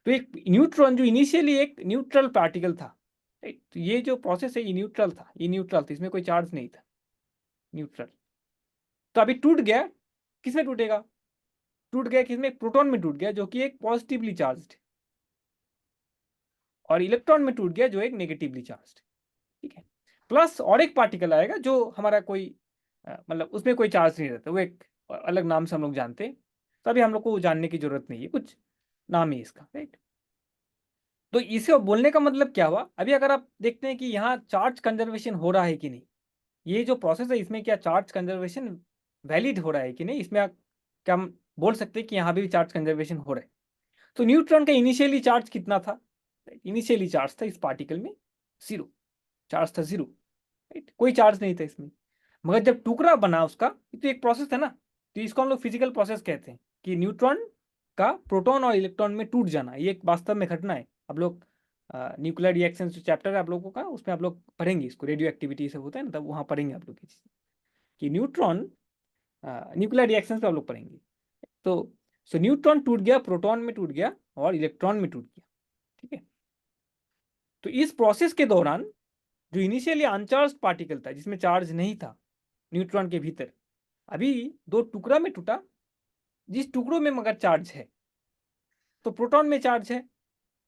तो एक न्यूट्रॉन जो इनिशियली एक न्यूट्रल पार्टिकल था, राइट, तो ये जो प्रोसेस है ये न्यूट्रल था, ये न्यूट्रल था, इसमें कोई चार्ज नहीं था, न्यूट्रल। तो अभी टूट गया, किसमें टूटेगा, टूट गया किसमें, प्रोटॉन में टूट गया जो कि एक पॉजिटिवली चार्ज, और इलेक्ट्रॉन में टूट गया जो एक नेगेटिवली चार्ज, ठीक है। प्लस और एक पार्टिकल आएगा जो हमारा कोई मतलब उसमें कोई चार्ज नहीं रहता, वो एक अलग नाम से हम लोग जानते हैं, तो अभी हम लोग को जानने की जरूरत नहीं है, कुछ नाम ही इसका, राइट। तो इसे बोलने का मतलब क्या हुआ, अभी अगर आप देखते हैं कि यहाँ चार्ज कंजर्वेशन हो रहा है कि नहीं, ये जो प्रोसेस है इसमें क्या चार्ज कंजर्वेशन वैलिड हो रहा है कि नहीं, इसमें क्या हम बोल सकते हैं कि यहाँ भी चार्ज कंजर्वेशन हो रहा है। तो न्यूट्रॉन का इनिशियली चार्ज कितना था, इनिशियली चार्ज था इस पार्टिकल में 0, चार्ज था 0, राइट, कोई चार्ज नहीं था इसमें। मगर जब टुकड़ा बना उसका, तो एक प्रोसेस है ना, तो इसको हम लोग फिजिकल प्रोसेस कहते हैं कि न्यूट्रॉन का प्रोटॉन और इलेक्ट्रॉन में टूट जाना, ये एक वास्तव में घटना है। आप लोग न्यूक्लियर रिएक्शन जो चैप्टर है आप लोगों का, उसमें आप लोग पढ़ेंगे इसको, रेडियो एक्टिविटी सब होता है ना, तब वहाँ पढ़ेंगे आप लोग ये चीज़ कि न्यूट्रॉन, न्यूक्लियर रिएक्शन पे आप लोग पढ़ेंगे। तो सो न्यूट्रॉन टूट गया, प्रोटॉन में टूट गया और इलेक्ट्रॉन में टूट गया, ठीक है। तो इस प्रोसेस के दौरान जो इनिशियली अनचार्ज पार्टिकल था जिसमें चार्ज नहीं था न्यूट्रॉन के भीतर, अभी दो टुकड़ा में टूटा, जिस टुकड़ों में मगर चार्ज है, तो प्रोटॉन में चार्ज है,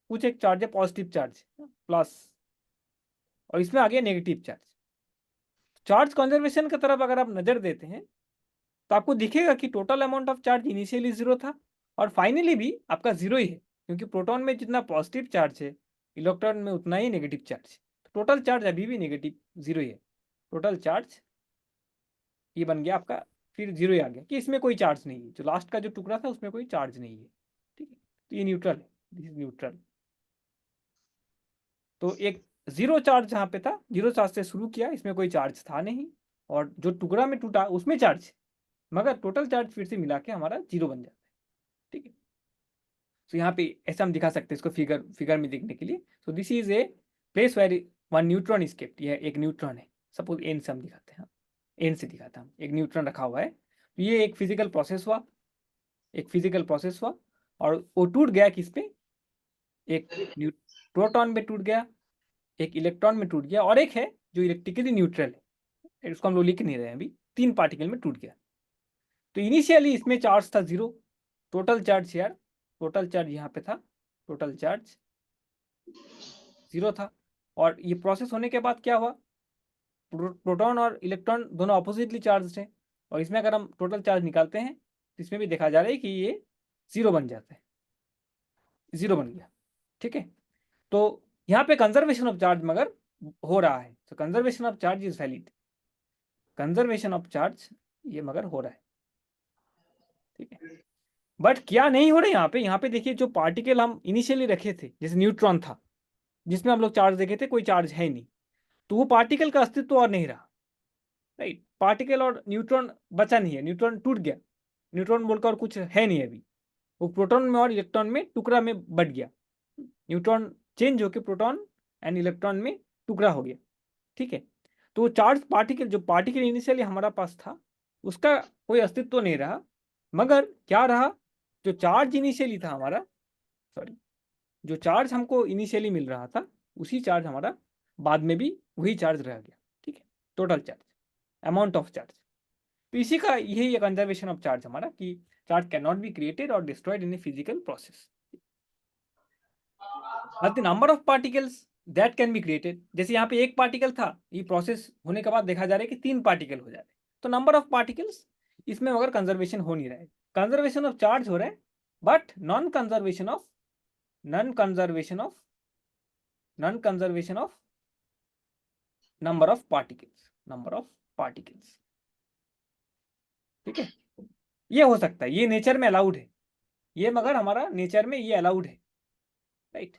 कुछ एक चार्ज है पॉजिटिव चार्ज प्लस, और इसमें आ गया नेगेटिव चार्ज। चार्ज कंजर्वेशन की तरफ अगर आप नजर देते हैं तो आपको दिखेगा कि total amount of charge initially 0 था और फाइनली भी आपका 0 ही है, क्योंकि प्रोटॉन में जितना पॉजिटिव चार्ज है इलेक्ट्रॉन में उतना ही नेगेटिव चार्ज है। तो टोटल चार्ज अभी भी नेगेटिव 0 ही है, टोटल चार्ज ये बन गया आपका, फिर 0 ही आ गया कि इसमें कोई चार्ज नहीं है, जो लास्ट का जो टुकड़ा था उसमें कोई चार्ज नहीं है, ठीक है। तो ये न्यूट्रल है, दिस इज न्यूट्रल। तो एक 0 चार्ज जहाँ पे था, 0 चार्ज से शुरू किया, इसमें कोई चार्ज था नहीं, और जो टुकड़ा में टूटा उसमें चार्ज, मगर टोटल चार्ज फिर से मिला के हमारा 0 बन जाता है, ठीक है। तो यहाँ पे ऐसा हम दिखा सकते हैं इसको फिगर में देखने के लिए। So this is a place where one neutron is kept, यह एक न्यूट्रॉन है, सपोज एन से हम दिखाते हैं, एन से दिखाता हम, एक न्यूट्रॉन रखा हुआ है, तो ये एक फिजिकल प्रोसेस हुआ, एक फिजिकल प्रोसेस हुआ, और वो टूट गया किस पे, एक प्रोटॉन में टूट गया, एक इलेक्ट्रॉन में टूट गया, और एक है जो इलेक्ट्रिकली न्यूट्रल है, उसको हम लोग लिख नहीं रहे हैं अभी, 3 पार्टिकल में टूट गया। तो इनिशियली इसमें चार्ज था 0, टोटल चार्ज यार, टोटल चार्ज यहाँ पे था, टोटल चार्ज 0 था। और ये प्रोसेस होने के बाद क्या हुआ, प्रोटॉन और इलेक्ट्रॉन दोनों अपोजिटली चार्ज है, और इसमें अगर हम टोटल चार्ज निकालते हैं तो इसमें भी देखा जा रहा है कि ये 0 बन जाता है, 0 बन गया, ठीक है। तो यहाँ पे कंजर्वेशन ऑफ चार्ज मगर हो रहा है, तो conservation of charge is valid, conservation of charge ये मगर हो रहा है, ठीक है। बट क्या नहीं हो रहा है यहाँ पे देखिए, जो पार्टिकल हम इनिशियली रखे थे, जैसे न्यूट्रॉन था जिसमें हम लोग चार्ज देखे थे, कोई चार्ज है नहीं, तो वो पार्टिकल का अस्तित्व और नहीं रहा, राइट। पार्टिकल और न्यूट्रॉन बचा नहीं है, न्यूट्रॉन टूट गया, न्यूट्रॉन बोलकर और कुछ है नहीं अभी, वो प्रोटॉन में और इलेक्ट्रॉन में टुकड़ा में बट गया, न्यूट्रॉन चेंज होकर प्रोटॉन एंड इलेक्ट्रॉन में टुकड़ा हो गया, ठीक है। तो चार्ज पार्टिकल, जो पार्टिकल इनिशियली हमारा पास था, उसका कोई अस्तित्व तो नहीं रहा, मगर क्या रहा, जो चार्ज इनिशियली था हमारा, सॉरी, जो चार्ज हमको इनिशियली मिल रहा था, उसी चार्ज हमारा बाद में भी वही चार्ज रह गया, ठीक है, total charge, amount of charge. तो इसी का यही कंजर्वेशन ऑफ चार्ज हमारा, कि charge can not be created और destroyed in a physical process, but the number of particles that can be created. जैसे यहाँ पे एक पार्टिकल था, ये प्रोसेस होने के बाद देखा जा रहा है कि 3 पार्टिकल हो जा रहे हैं, तो नंबर ऑफ पार्टिकल्स इसमें मगर कंजर्वेशन हो नहीं रहा है, कंजर्वेशन ऑफ चार्ज हो रहा है, but non conservation of number of particles, ठीक है। ये हो सकता है, ये नेचर में अलाउड है, ये मगर हमारा नेचर में ये अलाउड है, राइट।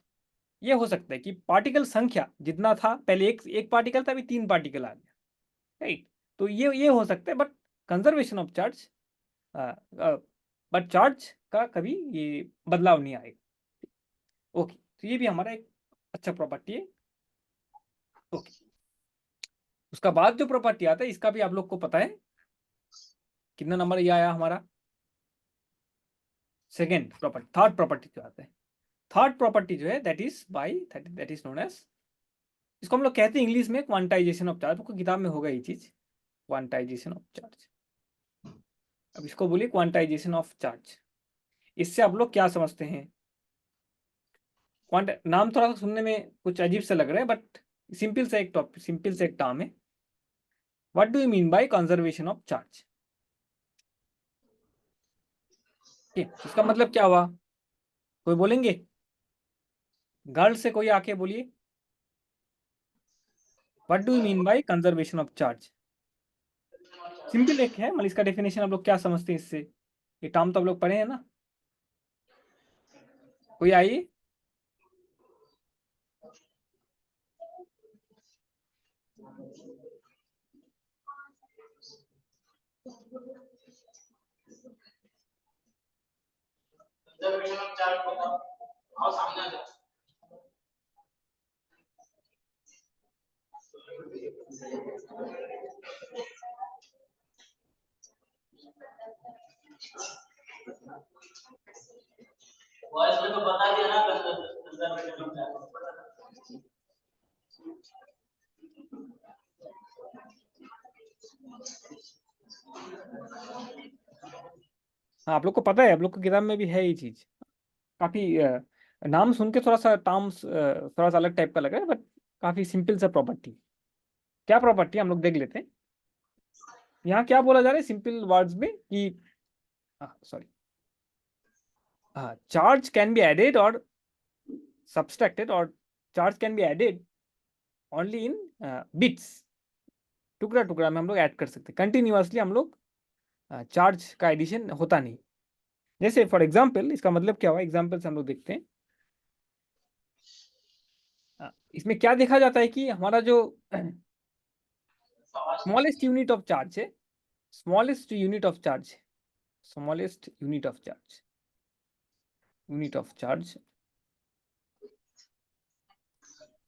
ये हो सकता है कि पार्टिकल संख्या जितना था पहले, एक पार्टिकल था, अभी 3 पार्टिकल आ गया, राइट। तो ये हो सकता है, but conservation of charge, but charge का कभी ये बदलाव नहीं आएगा, ओके। तो ये भी हमारा एक अच्छा प्रॉपर्टी है, ओके। उसका बाद जो प्रॉपर्टी आता है, इसका भी आप लोग को पता है, कितना नंबर ये आया हमारा, सेकेंड प्रॉपर्टी, थर्ड प्रॉपर्टी जो आता है, थर्ड प्रॉपर्टी जो है, दैट इज नोन एज, इसको हम लोग कहते हैं इंग्लिश में क्वांटाइजेशन ऑफ चार्ज, आपको किताब में होगा ये चीज, क्वांटाइजेशन ऑफ चार्ज। अब इसको बोलिए क्वांटाइजेशन ऑफ चार्ज, इससे आप लोग क्या समझते हैं? क्वांट नाम थोड़ा सा सुनने में कुछ अजीब सा लग रहा है, बट सिंपल से एक टॉपिक, सिंपल से एक टर्म है। What do you mean by conservation of charge? ठीक, इसका मतलब क्या हुआ, कोई बोलेंगे? गर्ल से कोई आके बोलिए, what do you mean by conservation of charge? Simple एक है, मतलब इसका डेफिनेशन आप लोग क्या समझते हैं इससे, ये टर्म तो आप लोग पढ़े हैं ना, कोई आइए। कंजर्वेशन ऑफ चार्ज बताओ, आओ सामने आ जाओ। वॉइस में तो बता दिया ना कंजर्वेशन ऑफ चार्ज। हाँ, आप लोग को पता है, आप लोग की किताब में भी है ये चीज, काफी नाम सुन के थोड़ा सा टर्म्स थोड़ा सा अलग टाइप का लगा है, बट काफी सिंपल सा प्रॉपर्टी। क्या प्रॉपर्टी हम लोग देख लेते हैं। यहाँ क्या बोला जा रहा है सिंपल वर्ड्स में कि, sorry, charge can be added और सब्सट्रैक्टेड, और charge can be added only in bits, टुकड़ा टुकड़ा में हम लोग ऐड कर सकते हैं, कंटिन्यूअसली हम लोग चार्ज का एडिशन होता नहीं। जैसे फॉर एग्जाम्पल, इसका मतलब क्या हुआ, एग्जाम्पल से हम लोग देखते हैं। इसमें क्या देखा जाता है कि हमारा जो स्मॉलेस्ट यूनिट ऑफ चार्ज है, smallest unit of charge, smallest unit of charge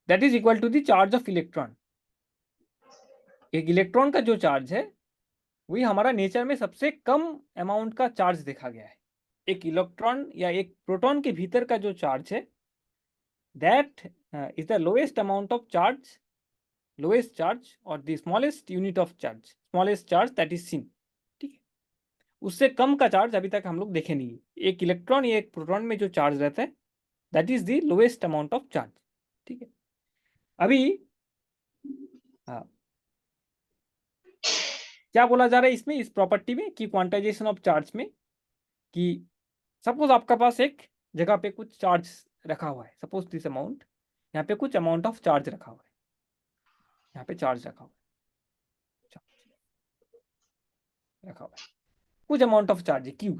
that is equal to the charge of electron. एक इलेक्ट्रॉन का जो चार्ज है, वही हमारा नेचर में सबसे कम अमाउंट का चार्ज देखा गया है। एक इलेक्ट्रॉन या एक प्रोटॉन के भीतर का जो चार्ज है, that is the lowest amount of charge, lowest charge और the smallest unit of charge, smallest charge that is seen, ठीक है। उससे कम का चार्ज अभी तक हम लोग देखे नहीं। एक इलेक्ट्रॉन या एक प्रोटॉन में जो चार्ज रहता है, that is the lowest amount of charge, ठीक है। अभी क्या बोला जा रहा है इसमें, इस प्रॉपर्टी में, कि क्वांटाइजेशन ऑफ चार्ज में, कि सपोज आपका पास एक जगह पे कुछ चार्ज रखा हुआ है, सपोज दिस अमाउंट, यहाँ पे कुछ अमाउंट ऑफ चार्ज रखा हुआ है, यहाँ पे चार्ज रखा हुआ है, रखा हुआ है, कुछ अमाउंट ऑफ चार्ज है Q,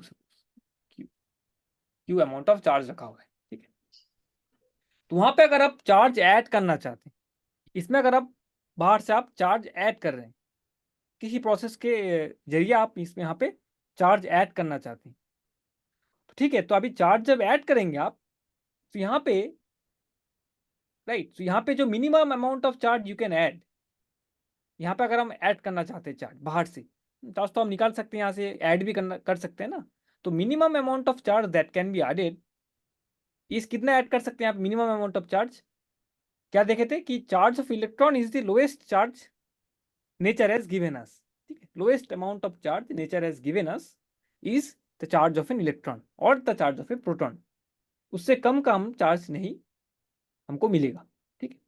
Q Q amount of charge रखा हुआ है, ठीक है। तो वहां पे अगर आप चार्ज ऐड करना चाहते हैं, इसमें अगर आप बाहर से आप चार्ज ऐड कर रहे हैं, किसी प्रोसेस के जरिए आप इसमें यहाँ पे चार्ज ऐड करना चाहते हैं, तो ठीक है। तो अभी चार्ज जब ऐड करेंगे आप, तो यहाँ पे राइट, तो यहाँ पे जो minimum amount of charge you can add, यहाँ पे अगर हम ऐड करना चाहते हैं चार्ज बाहर से, चार्ज तो हम निकाल सकते हैं यहाँ से, ऐड भी करना कर सकते हैं ना। तो minimum amount of charge that can be added is, कितना ऐड कर सकते हैं आप मिनिमम अमाउंट ऑफ चार्ज? क्या देखे थे कि charge of electron is the lowest charge nature has given us, ठीक है। Lowest amount of charge nature has given us is the charge of an electron और the charge of a proton. उससे कम का हम चार्ज नहीं हमको मिलेगा, ठीक है।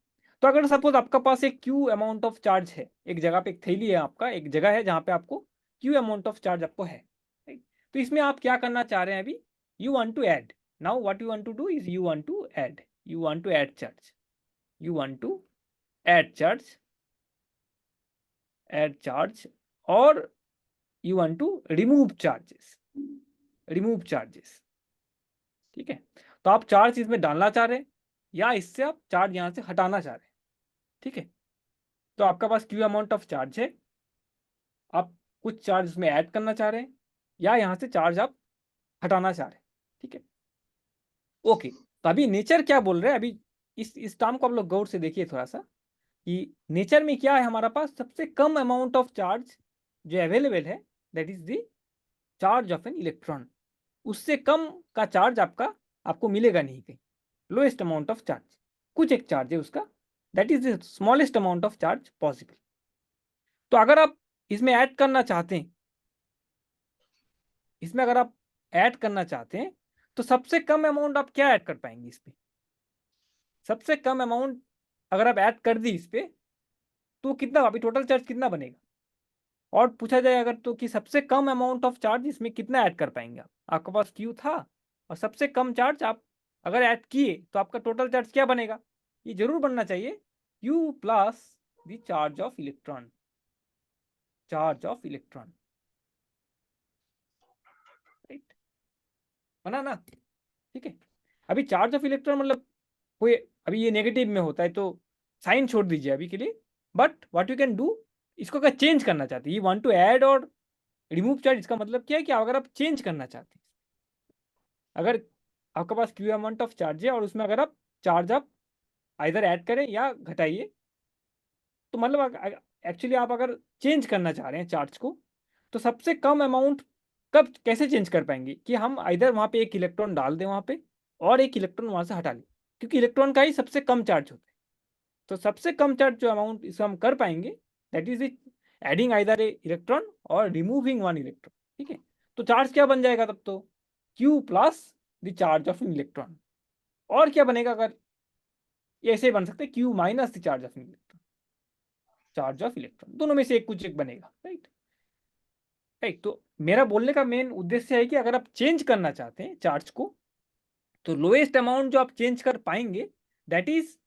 तो अगर सपोज आपका पास एक क्यू अमाउंट ऑफ चार्ज है, एक जगह पे एक थैली है आपका, एक जगह है जहाँ पे आपको क्यू अमाउंट ऑफ चार्ज आपको है, right? तो इसमें आप क्या करना चाह रहे हैं अभी, you want to add, now what you want to do is you want to add, you want to add charge, you want to add charge, add charge, or you want to remove charges, remove charges, ठीक है। तो आप चार्ज इसमें डालना चाह रहे हैं या इससे आप चार्ज यहां से हटाना चाह रहे हैं, ठीक है। तो आपका पास क्यू अमाउंट ऑफ चार्ज है, आप कुछ चार्ज इसमें ऐड करना चाह रहे हैं या यहां से चार्ज आप हटाना चाह रहे हैं, ठीक है। ओके, तो अभी नेचर क्या बोल रहे हैं, अभी इस टर्म को आप लोग गौर से देखिए थोड़ा सा, कि नेचर में क्या है हमारा पास, सबसे कम अमाउंट ऑफ चार्ज जो अवेलेबल है that is the charge of an electron. उससे कम का चार्ज आपको मिलेगा नहीं कहीं, लोएस्ट अमाउंट ऑफ चार्ज कुछ एक चार्ज है उसका, that is the smallest amount of charge possible. तो अगर आप इसमें ऐड करना चाहते हैं, इसमें अगर आप ऐड करना चाहते हैं, तो सबसे कम अमाउंट आप क्या ऐड कर पाएंगे इस पे? सबसे कम अमाउंट अगर आप ऐड कर दी इस पे, तो कितना अभी टोटल चार्ज कितना बनेगा? और पूछा जाए अगर तो कि सबसे कम अमाउंट ऑफ चार्ज इसमें कितना ऐड कर पाएंगे आप? आपके पास क्यू था और सबसे कम चार्ज आप अगर ऐड किए, तो आपका टोटल चार्ज क्या बनेगा? ये जरूर बनना चाहिए Q plus the charge of electron, charge of electron, right, बना ना, ठीक है। अभी चार्ज ऑफ इलेक्ट्रॉन मतलब कोई, अभी ये नेगेटिव में होता है तो साइन छोड़ दीजिए अभी के लिए, but what you can do, इसको अगर चेंज करना चाहते हैं, यू वांट टू ऐड और रिमूव चार्ज, इसका मतलब क्या है कि अगर आप चेंज करना चाहते हैं, अगर आपके पास क्यू अमाउंट ऑफ चार्ज है और उसमें अगर आप चार्ज आप आइदर ऐड करें या घटाइए, तो मतलब एक्चुअली आप अगर चेंज करना चाह रहे हैं चार्ज को, तो सबसे कम अमाउंट कब कैसे चेंज कर पाएंगे कि हम आइदर वहाँ पे एक इलेक्ट्रॉन डाल दें वहाँ पे और एक इलेक्ट्रॉन वहाँ से हटा लें, क्योंकि इलेक्ट्रॉन का ही सबसे कम चार्ज होता है। तो सबसे कम चार्ज जो अमाउंट इसको हम कर पाएंगे that is adding either A electron और रिमूविंग वन इलेक्ट्रॉन, ठीक है। तो चार्ज क्या बन जाएगा तब? तो q plus the charge of an electron. और क्या बनेगा अगर, ये ऐसे बन सकते हैं Q minus the charge of an electron, charge of electron, दोनों में से एक कुछ एक बनेगा, राइट, राइट। तो मेरा बोलने का मेन उद्देश्य है कि अगर आप चेंज करना चाहते हैं चार्ज को, तो लोएस्ट अमाउंट जो आप चेंज कर पाएंगे that is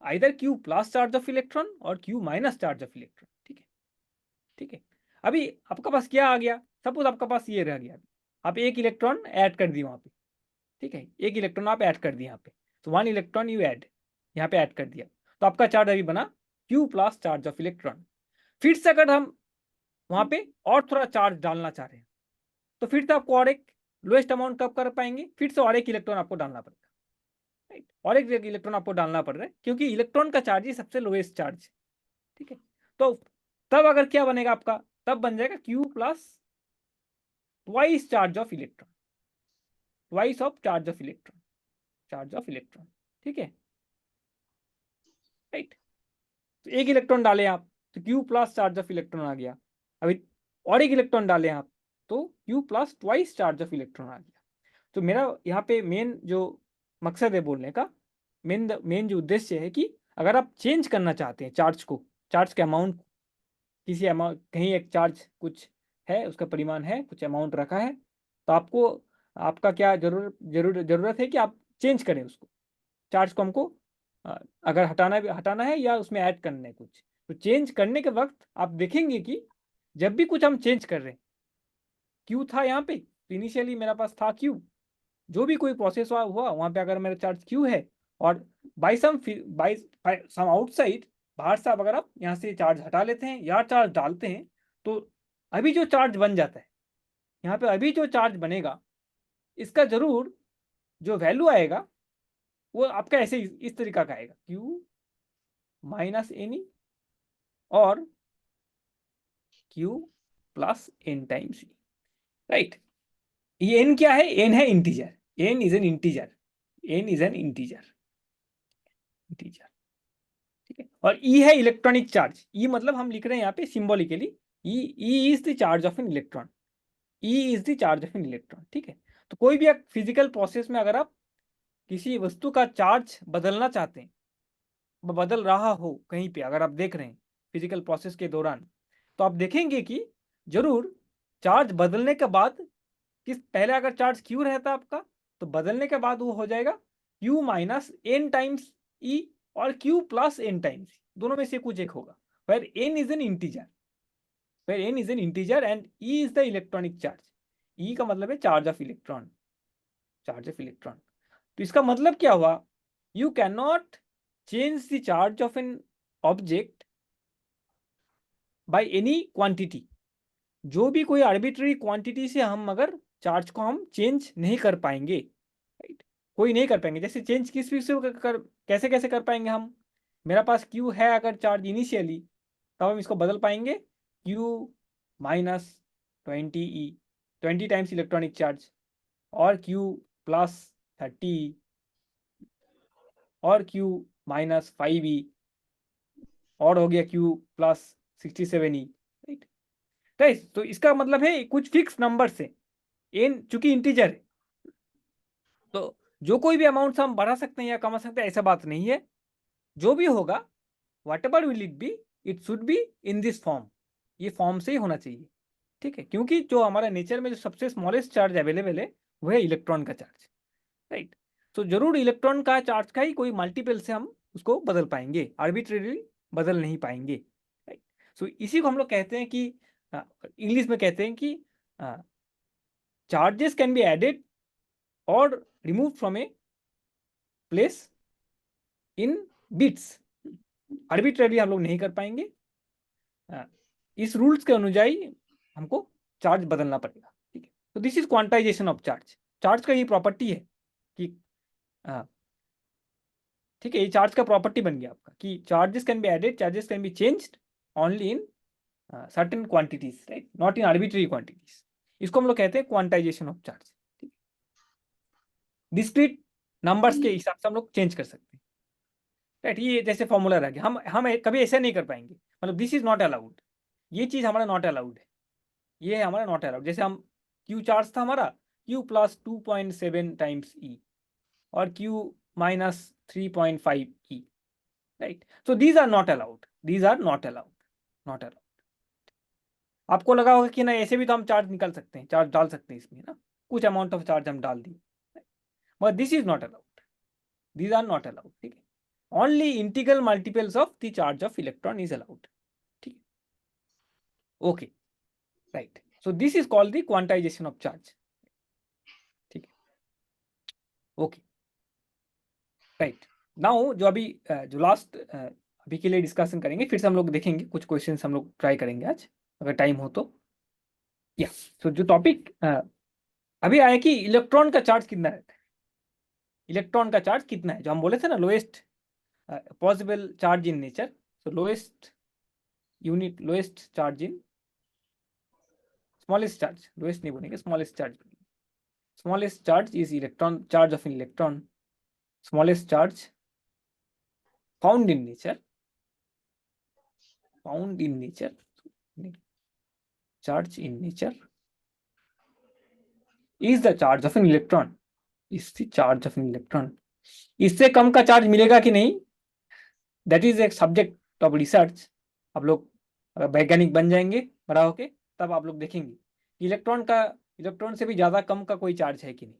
either q plus charge of electron और Q minus charge of electron, ठीक है, ठीक है। अभी आपका पास क्या आ गया, सपोज आपका पास ये रह गया, आप एक इलेक्ट्रॉन ऐड कर दिए वहां पे, ठीक है, एक इलेक्ट्रॉन आप ऐड कर दिए यहाँ पे, तो वन इलेक्ट्रॉन यू ऐड यहाँ पे ऐड कर दिया, तो आपका चार्ज अभी बना Q plus charge of electron. फिर से अगर हम वहां पे और थोड़ा चार्ज डालना चाह रहे हैं, तो फिर से आपको और एक लोएस्ट अमाउंट कब कर पाएंगे, फिर से और एक इलेक्ट्रॉन आपको डालना पड़ेगा, राइट, और एक इलेक्ट्रॉन आपको डालना पड़ रहा है क्योंकि इलेक्ट्रॉन का चार्ज ही सबसे लोएस्ट चार्ज, ठीक है। तो तब अगर क्या बनेगा आपका, तब बन जाएगा q plus twice charge of electron, twice of charge of electron, charge of electron, ठीक है, राइट। तो एक इलेक्ट्रॉन डाले आप तो q plus charge of electron आ गया, अभी और एक इलेक्ट्रॉन डाले आप तो q plus twice charge of electron आ गया। तो मेरा यहाँ पे मेन जो मकसद है बोलने का, मेन जो उद्देश्य है कि अगर आप चेंज करना चाहते हैं चार्ज को, चार्ज के अमाउंट, किसी अमाउंट कहीं एक चार्ज कुछ है, उसका परिमाण है, कुछ अमाउंट रखा है, तो आपको आपका क्या जरूरत है कि आप चेंज करें उसको, चार्ज को हमको अगर हटाना है या उसमें ऐड करना है कुछ, तो चेंज करने के वक्त आप देखेंगे कि जब भी कुछ हम चेंज कर रहे हैं, क्यू था यहाँ पे, तो इनिशियली मेरे पास था क्यू, जो भी कोई प्रोसेस हुआ वहां पे अगर मेरा चार्ज क्यू है, और बाई सम आउटसाइड, बाहर से अगर आप यहाँ से चार्ज हटा लेते हैं या चार्ज डालते हैं, तो अभी जो चार्ज बन जाता है यहाँ पे, अभी जो चार्ज बनेगा इसका जरूर जो वैल्यू आएगा वो आपका ऐसे इस तरीका का आएगा, क्यू माइनस एन ई और Q plus N times E, right. ये एन क्या है? एन है integer, N is an integer, N is an integer, integer, ठीक है। और ई है इलेक्ट्रॉनिक चार्ज, ई मतलब हम लिख रहे हैं यहाँ पे symbolically, E is the charge of an electron, E is the charge of an electron, ठीक है। तो कोई भी एक फिजिकल प्रोसेस में अगर आप किसी वस्तु का चार्ज बदलना चाहते हैं, बदल रहा हो कहीं पे, अगर आप देख रहे हैं फिजिकल प्रोसेस के दौरान, तो आप देखेंगे कि जरूर चार्ज बदलने के बाद, पहले अगर चार्ज क्यू रहता आपका, तो बदलने के बाद वो हो जाएगा Q minus N times E और क्यू प्लस एन टाइम्स, दोनों में से कुछ एक होगा, where n is an integer, where n is an integer and e is the electronic charge. E का मतलब है charge of electron, charge of electron. तो इसका मतलब क्या हुआ? You can not change the charge of an object by any quantity, जो भी कोई आर्बिट्ररी क्वांटिटी से हम अगर चार्ज को हम चेंज नहीं कर पाएंगे, राइट, कोई नहीं कर पाएंगे। जैसे चेंज किस से कैसे कैसे कर पाएंगे हम? मेरा पास क्यू है अगर चार्ज इनिशियली, तब हम इसको बदल पाएंगे, क्यू माइनस 20 ई, 20 टाइम्स इलेक्ट्रॉनिक चार्ज, और क्यू प्लस 30 और क्यू माइनस 5 ई, और हो गया क्यू प्लस 67 ई, राइट। राइट, तो इसका मतलब है कुछ फिक्स नंबर से, एन चूंकि इंटीजर है, तो जो कोई भी अमाउंट हम बढ़ा सकते हैं या कमा सकते हैं, ऐसा बात नहीं है। जो भी होगा, what ever will it be, it should be in this form, ये फॉर्म से ही होना चाहिए, ठीक है। क्योंकि जो हमारा नेचर में जो सबसे स्मॉलेस्ट चार्ज अवेलेबल है वो है इलेक्ट्रॉन का चार्ज, राइट। तो जरूर इलेक्ट्रॉन का चार्ज का ही कोई मल्टीपल से हम उसको बदल पाएंगे, आर्बिट्रेरली बदल नहीं पाएंगे, राइट। सो इसी को हम लोग कहते हैं कि इंग्लिश में कहते हैं कि चार्जेस कैन बी एडेड और remove from a place in bits, arbitrarily हम लोग नहीं कर पाएंगे। इस रूल्स के अनुसार हमको चार्ज बदलना पड़ेगा, ठीक है। तो this is quantization of charge. Charge का ये प्रॉपर्टी है कि ठीक है, ये चार्ज का प्रॉपर्टी बन गया आपका कि charges can be added, charges can be changed only in certain quantities, right, not in arbitrary quantities. इसको हम लोग कहते हैं क्वांटाइजेशन ऑफ चार्ज, ठीक। डिस्क्रीट नंबर्स के हिसाब से हम लोग चेंज कर सकते हैं, राइट। ये जैसे फॉर्मूला रह गया, हम कभी ऐसा नहीं कर पाएंगे, मतलब दिस इज नॉट अलाउड, ये चीज हमारा नॉट अलाउड है, ये है हमारा नॉट अलाउड। जैसे हम क्यू चार्ज था हमारा, क्यू प्लस 2.7 टाइम्स ई और Q minus 3.5 E, right. So these are not allowed, these are not allowed, not allowed. आपको लगा होगा कि ना ऐसे भी तो हम चार्ज निकाल सकते हैं, चार्ज डाल सकते हैं इसमें ना, कुछ अमाउंट ऑफ चार्ज हम डाल दिए, but this is not allowed, these are not allowed, ठीक है। Only integral multiples of the charge of electron is allowed, ठीक है, okay, right. So this is called the quantization of charge, ठीक है, ओके, राइट। नाउ जो अभी जो लास्ट अभी के लिए डिस्कशन करेंगे, फिर से हम लोग देखेंगे कुछ क्वेश्चंस हम लोग ट्राई करेंगे आज, अगर टाइम हो तो। या सो जो टॉपिक अभी आया कि इलेक्ट्रॉन का चार्ज कितना रहता है, इलेक्ट्रॉन का चार्ज कितना है, जो हम बोले थे ना, lowest possible charge in nature, so lowest unit, lowest charge in, smallest charge, lowest नहीं बोलेंगे, smallest charge, smallest charge is electron, charge of electron, smallest charge found in nature, found in nature, charge in nature is the charge of an electron, is the charge of an electron। इससे कम का चार्ज मिलेगा कि नहीं, दैट इज एक सब्जेक्ट ऑफ रिसर्च। आप लोग अगर वैज्ञानिक बन जाएंगे बड़ा होके, तब आप लोग देखेंगे इलेक्ट्रॉन का, इलेक्ट्रॉन से भी ज्यादा कम का कोई चार्ज है कि नहीं।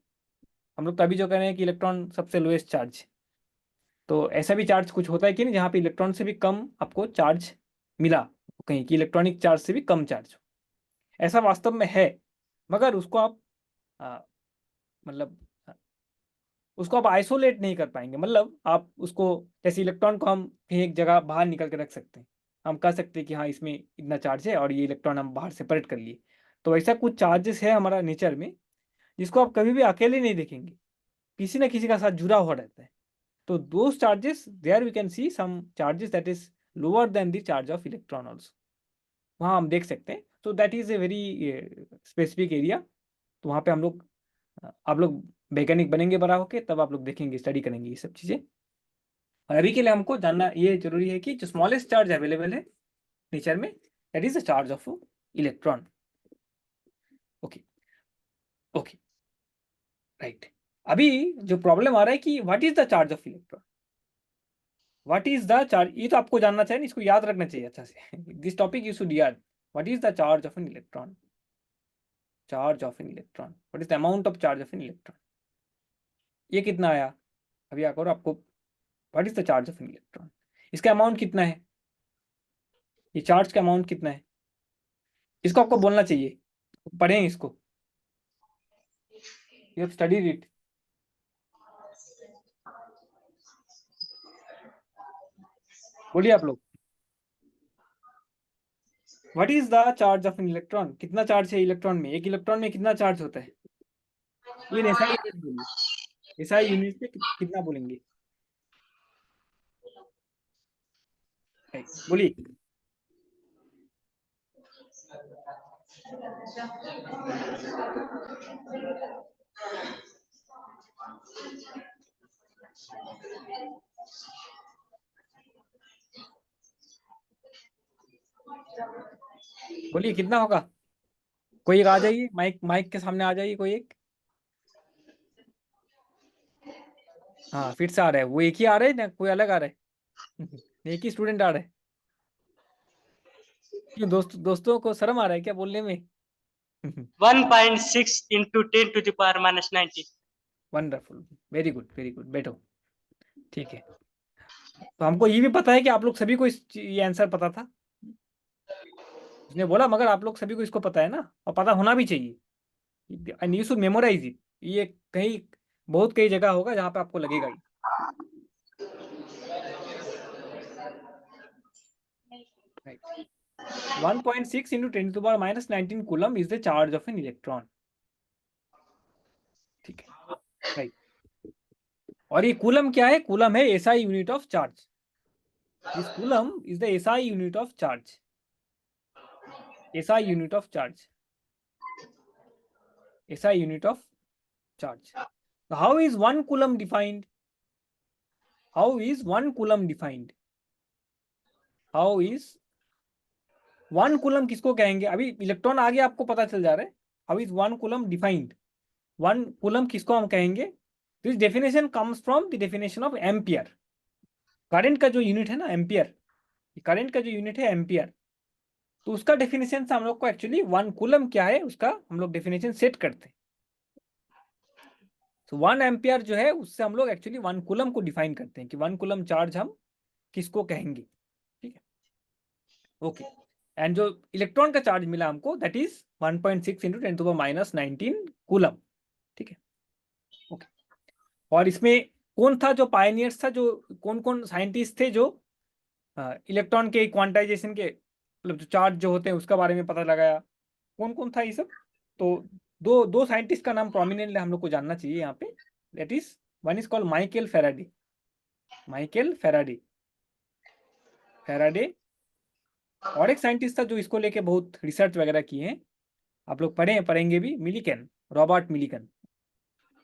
हम लोग तो अभी जो कह रहे हैं कि इलेक्ट्रॉन सबसे लोएस्ट चार्ज, तो ऐसा भी चार्ज कुछ होता है कि नहीं जहाँ पे इलेक्ट्रॉन से भी कम आपको चार्ज मिला कहीं कि इलेक्ट्रॉनिक चार्ज से भी कम चार्ज हो, ऐसा वास्तव में है, मगर उसको आप मतलब उसको आप आइसोलेट नहीं कर पाएंगे। मतलब आप उसको, जैसे इलेक्ट्रॉन को हम कहीं एक जगह बाहर निकल के रख सकते हैं, हम कह सकते हैं कि हाँ इसमें इतना चार्ज है और ये इलेक्ट्रॉन हम बाहर सेपरेट कर लिए। तो ऐसा कुछ चार्जेस है हमारा नेचर में जिसको आप कभी भी अकेले नहीं देखेंगे, किसी ना किसी का साथ जुड़ा हुआ रहता है। तो those charges there we can see some charges that is lower than the charge of electron also, वहाँ हम देख सकते हैं। तो that is a very specific area. तो वहाँ पे हम लोग, आप लोग वैज्ञानिक बनेंगे बड़ा होके, तब आप लोग देखेंगे, स्टडी करेंगे ये सब चीज़ें। और अभी के लिए हमको जानना ये जरूरी है कि जो स्मॉलेस्ट चार्ज अवेलेबल है नेचर में, that is the charge of electron. Okay, okay, right. अभी जो प्रॉब्लम आ रहा है कि what is the charge of electron, what is the charge, ये तो आपको जानना चाहिए, इसको याद रखना चाहिए अच्छा से। दिस टॉपिक यू शुड याद, what is the charge of an electron, charge of an electron, what is the amount of charge of an electron. ये कितना आया, अभी आकर आपको, what is the charge of an electron, इसका अमाउंट कितना है, ये चार्ज का अमाउंट कितना है, इसको आपको बोलना चाहिए, पढ़ें इसको, यू हैव स्टडीड इट। बोलिए आप लोग, what is the charge of an electron, कितना चार्ज है इलेक्ट्रॉन में, एक इलेक्ट्रॉन में कितना चार्ज होता है। इन एसआई यूनिट बोलिए, एसआई यूनिट से कितना बोलेंगे, बोलिए। बोलिए कितना होगा, कोई एक आ जाइए, माइक माइक के सामने आ जाइए कोई एक। हाँ फिर से आ रहा है, वो एक ही आ रहा है ना, कोई अलग आ रहा है। एक ही स्टूडेंट आ रहा है, क्यों दोस्तों को शर्म आ रहा है क्या बोलने में। 1.6 into 10 to the power minus 19। Wonderful, very good, very good, बैठो। ठीक है, तो हमको ये भी पता है कि आप लोग सभी को ये आंसर पता था, उसने बोला, मगर आप लोग सभी को इसको पता है ना, और पता होना भी चाहिए, and you should memorise it. ये कहीं, बहुत कई जगह होगा जहाँ पे आपको लगेगा ये। Right, 1.6 into 10 to the power minus 19 coulomb is the charge of an electron. ठीक है, राइट। और ये कूलम क्या है, कूलम है SI unit of charge, this coulomb is the SI unit of charge, SI unit of charge, SI unit of charge. How is one coulomb defined, how is one coulomb defined, how is one coulomb किसको कहेंगे, अभी इलेक्ट्रॉन आगे आपको पता चल जा रहा है। How is one coulomb defined, one coulomb किसको हम कहेंगे, this definition comes from the definition of ampere. Current का जो यूनिट है ना एम्पियर, करंट का जो यूनिट है एम्पियर, तो उसका डेफिनेशन से हम लोग को एक्चुअली वन कूलम क्या है उसका हम लोग डेफिनेशन सेट करते हैं। तो 1 एम्पियर जो है उससे हम लोग एक्चुअली वन कूलम को डिफाइन करते हैं कि वन कूलम चार्ज हम किसको कहेंगे। ठीक है, ओके। एंड जो इलेक्ट्रॉन का चार्ज मिला हमको that is 1.6 into 10 to the minus 19 coulomb. ठीक है, ओके। और इसमें कौन था जो पायनियर्स था, जो कौन कौन साइंटिस्ट थे जो इलेक्ट्रॉन के क्वांटाइजेशन के, मतलब जो चार्ज जो होते हैं उसका बारे में पता लगाया, कौन कौन था ये सब। तो दो दो साइंटिस्ट का नाम प्रोमिनेंट हम लोग को जानना चाहिए यहाँ पे, that is, one is called Michael Faraday, Michael Faraday, Faraday. और एक साइंटिस्ट था जो इसको लेके बहुत रिसर्च वगैरह किए हैं, आप लोग पढ़ेंगे भी, Millikan, Robert Millikan,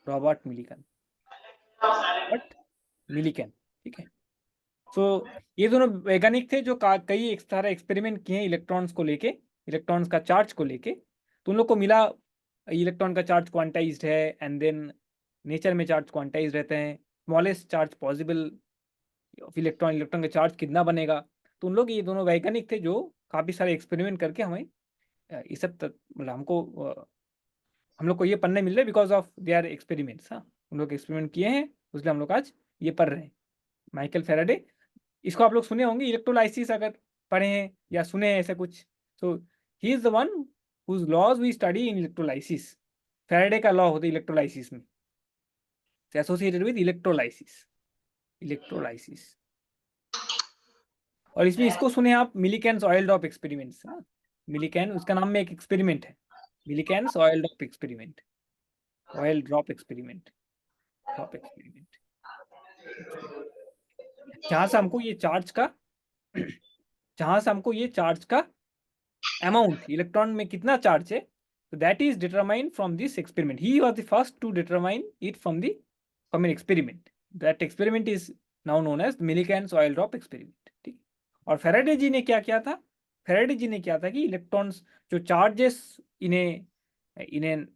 Robert Millikan, but Millikan. ठीक है, सो ये दोनों वैज्ञानिक थे जो कई एक सारे एक्सपेरिमेंट किए हैं इलेक्ट्रॉन्स को लेके, इलेक्ट्रॉन्स का चार्ज को लेके। तो उन लोग को मिला इलेक्ट्रॉन का चार्ज क्वांटाइज्ड है, एंड देन नेचर में चार्ज क्वांटाइज रहते हैं, smallest charge possible of electron, electron का चार्ज कितना बनेगा। तो उन लोग, ये दोनों वैज्ञानिक थे जो काफ़ी सारे एक्सपेरिमेंट करके हमें ये सब मतलब हमको हम लोग को ये पढ़ने मिल रहे हैं बिकॉज ऑफ देयर एक्सपेरिमेंट्स। हाँ, उन लोग एक्सपेरिमेंट किए हैं, इसलिए हम लोग आज ये पढ़ रहे हैं। माइकल फेराडे, इसको आप लोग सुने होंगे, इलेक्ट्रोलाइसिस, अगर पढ़े हैं या सुने हैं ऐसा कुछ? So he is the one whose laws we study in electrolysis. Faraday का लॉ होता है इलेक्ट्रोलाइसिस में, एसोसिएटेड विद इलेक्ट्रोलाइसिस। इलेक्ट्रोलाइसिस। और इसमें इसको सुने आप, Millikan's oil drop experiments. Millikan उसका नाम में एक एक्सपेरिमेंट है, Millikan's oil drop experiment. Oil drop experiment, drop experiment, जहां से हमको ये चार्ज का जहां से हमको ये चार्ज का अमाउंट, इलेक्ट्रॉन में कितना चार्ज है, so that is determined from this experiment. He was the first to determine it from an experiment. That experiment is now known as Millikan's oil drop experiment. ठीक। और फेराडे जी ने क्या किया था? फेराडे जी ने क्या था कि इलेक्ट्रॉन्स जो चार्जेस इन्हें इन्हें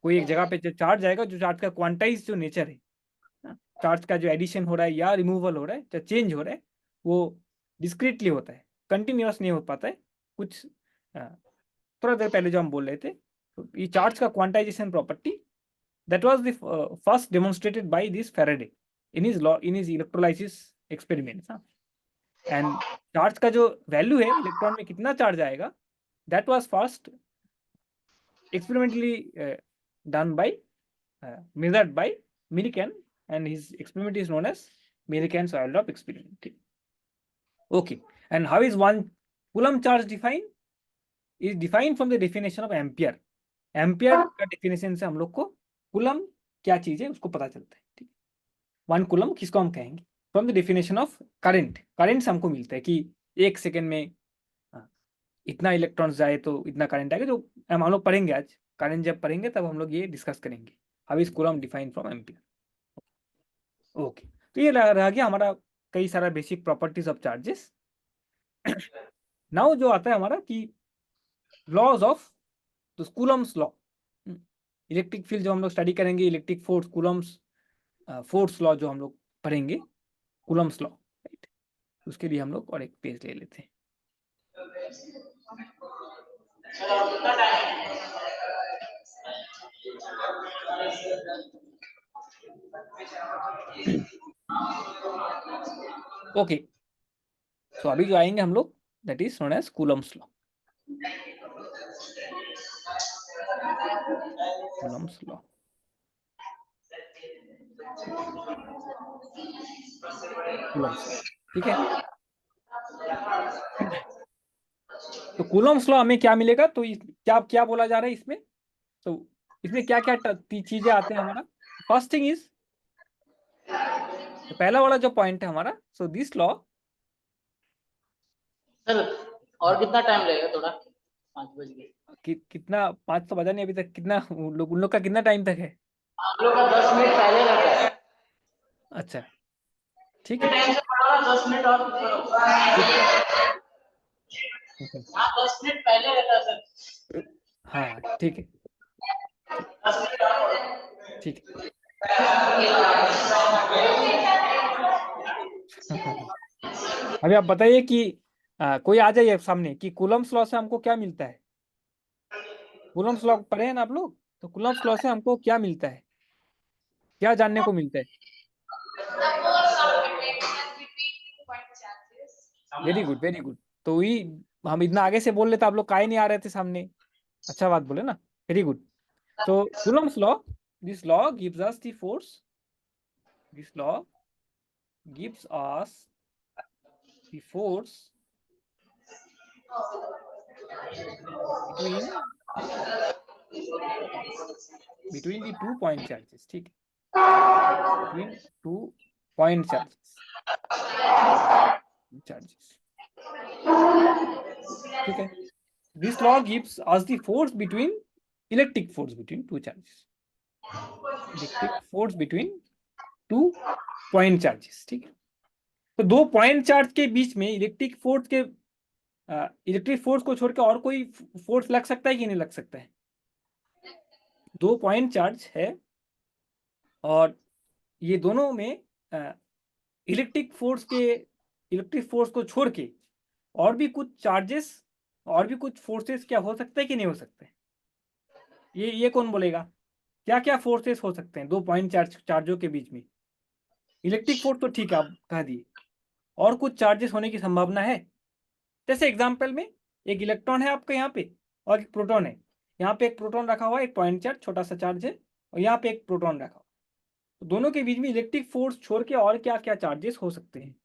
कोई एक जगह पे जो चार्ज आएगा, जो चार्ज का क्वांटाइज जो नेचर है, चार्ज का जो एडिशन हो रहा है या रिमूवल हो रहा है, या चेंज हो रहा है, वो डिस्क्रीटली होता है, कंटिन्यूअस नहीं हो पाता है। कुछ थोड़ा देर पहले जो हम बोल रहे थे, तो ये चार्ज का quantization property, that was the first demonstrated by this Faraday in his law, in his electrolysis experiments. And charge का जो वैल्यू है, इलेक्ट्रॉन में कितना चार्ज आएगा, that was first experimentally done by, measured by Millikan, and his experiment is known as Millikan's oil drop experiment. Okay, and how is one Coulomb charge defined? Is defined from the definition of ampere. Ampere का डेफिनेशन से हम लोग को कूलम क्या चीज है उसको पता चलता है। ठीक, वन कूलम किसको हम कहेंगे? From the definition of current. Current से हमको मिलता है कि 1 सेकेंड में इतना इलेक्ट्रॉन्स जाए तो इतना करंट आएगा, जो हम लोग पढ़ेंगे आज। करंट जब पढ़ेंगे तब हम लोग ये डिस्कस करेंगे, how is coulomb defined from ampere. Okay, तो ये रह गया हमारा कई सारा basic properties of charges. Now जो आता है हमारा कि लॉज ऑफ तो कूलम्स लॉ, इलेक्ट्रिक फील्ड जो हम लोग स्टडी करेंगे, electric force, Coulomb's force law जो हम लोग पढ़ेंगे, कूलम्स लॉ, राइट। उसके लिए हम लोग और एक पेज ले लेते हैं। ओके, सो अभी जो आएंगे हम लोग, that is known as Coulomb's law. Coulomb's law, Coulomb's law, ठीक है। तो कूलम्स लॉ हमें क्या मिलेगा? तो क्या क्या बोला जा रहा है इसमें? तो इसमें क्या क्या चीजें आते हैं हमारा? फर्स्ट थिंग इज, तो पहला वाला जो पॉइंट है हमारा, सो दिस लॉ। सर और कितना टाइम लगेगा? थोड़ा 5 बज गए। कितना 5 तो बजा नहीं अभी तक। कितना उन लोग का कितना टाइम तक है? हम लोग का 10 मिनट पहले रहता है। अच्छा, ठीक है। टाइम से पढ़ो ना, 10 मिनट और करो। हाँ 10 मिनट पहले रहता है सर। हाँ ठीक है, 10 मिनट और ठीक है। अभी आप बताइए कि कोई आ जाइए सामने कि कूलम्स लॉ से हमको क्या मिलता है? कूलम्स लॉ पढ़े हैं ना आप लोग? तो कूलम्स लॉ से हमको क्या मिलता है, क्या जानने को मिलता है? Very good, very good. तो वही हम इतना आगे से बोल रहे थे, आप लोग काहे नहीं आ रहे थे सामने? अच्छा बात बोले ना, वेरी गुड। तो Coulomb's law, this law gives us the force, this law gives us the force between the 2 point charges। ठीक है, between 2 point charges, ठीक है। This law gives us the force between, electric force between 2 charges, electric force between 2 point charges। ठीक है, तो 2 पॉइंट चार्ज के बीच में इलेक्ट्रिक फोर्स के, इलेक्ट्रिक फोर्स को छोड़कर और कोई फोर्स लग सकता है कि नहीं लग सकता है? 2 पॉइंट चार्ज है और ये दोनों में इलेक्ट्रिक फोर्स को छोड़ के और भी कुछ चार्जेस, और भी कुछ फोर्सेस क्या हो सकता है कि नहीं हो सकते? ये कौन बोलेगा? क्या क्या फोर्सेस हो सकते हैं 2 पॉइंट चार्जों के बीच में? इलेक्ट्रिक फोर्स तो ठीक है, आप कह दिए, और कुछ चार्जेस होने की संभावना है? जैसे एग्जाम्पल में एक इलेक्ट्रॉन है आपका यहाँ पे और एक प्रोटॉन है। यहाँ पे एक प्रोटॉन रखा हुआ है, एक पॉइंट चार्ज छोटा सा चार्ज है, और यहाँ पे एक प्रोटॉन रखा हुआ है। तो दोनों के बीच में इलेक्ट्रिक फोर्स छोड़ के और क्या क्या चार्जेस हो सकते हैं?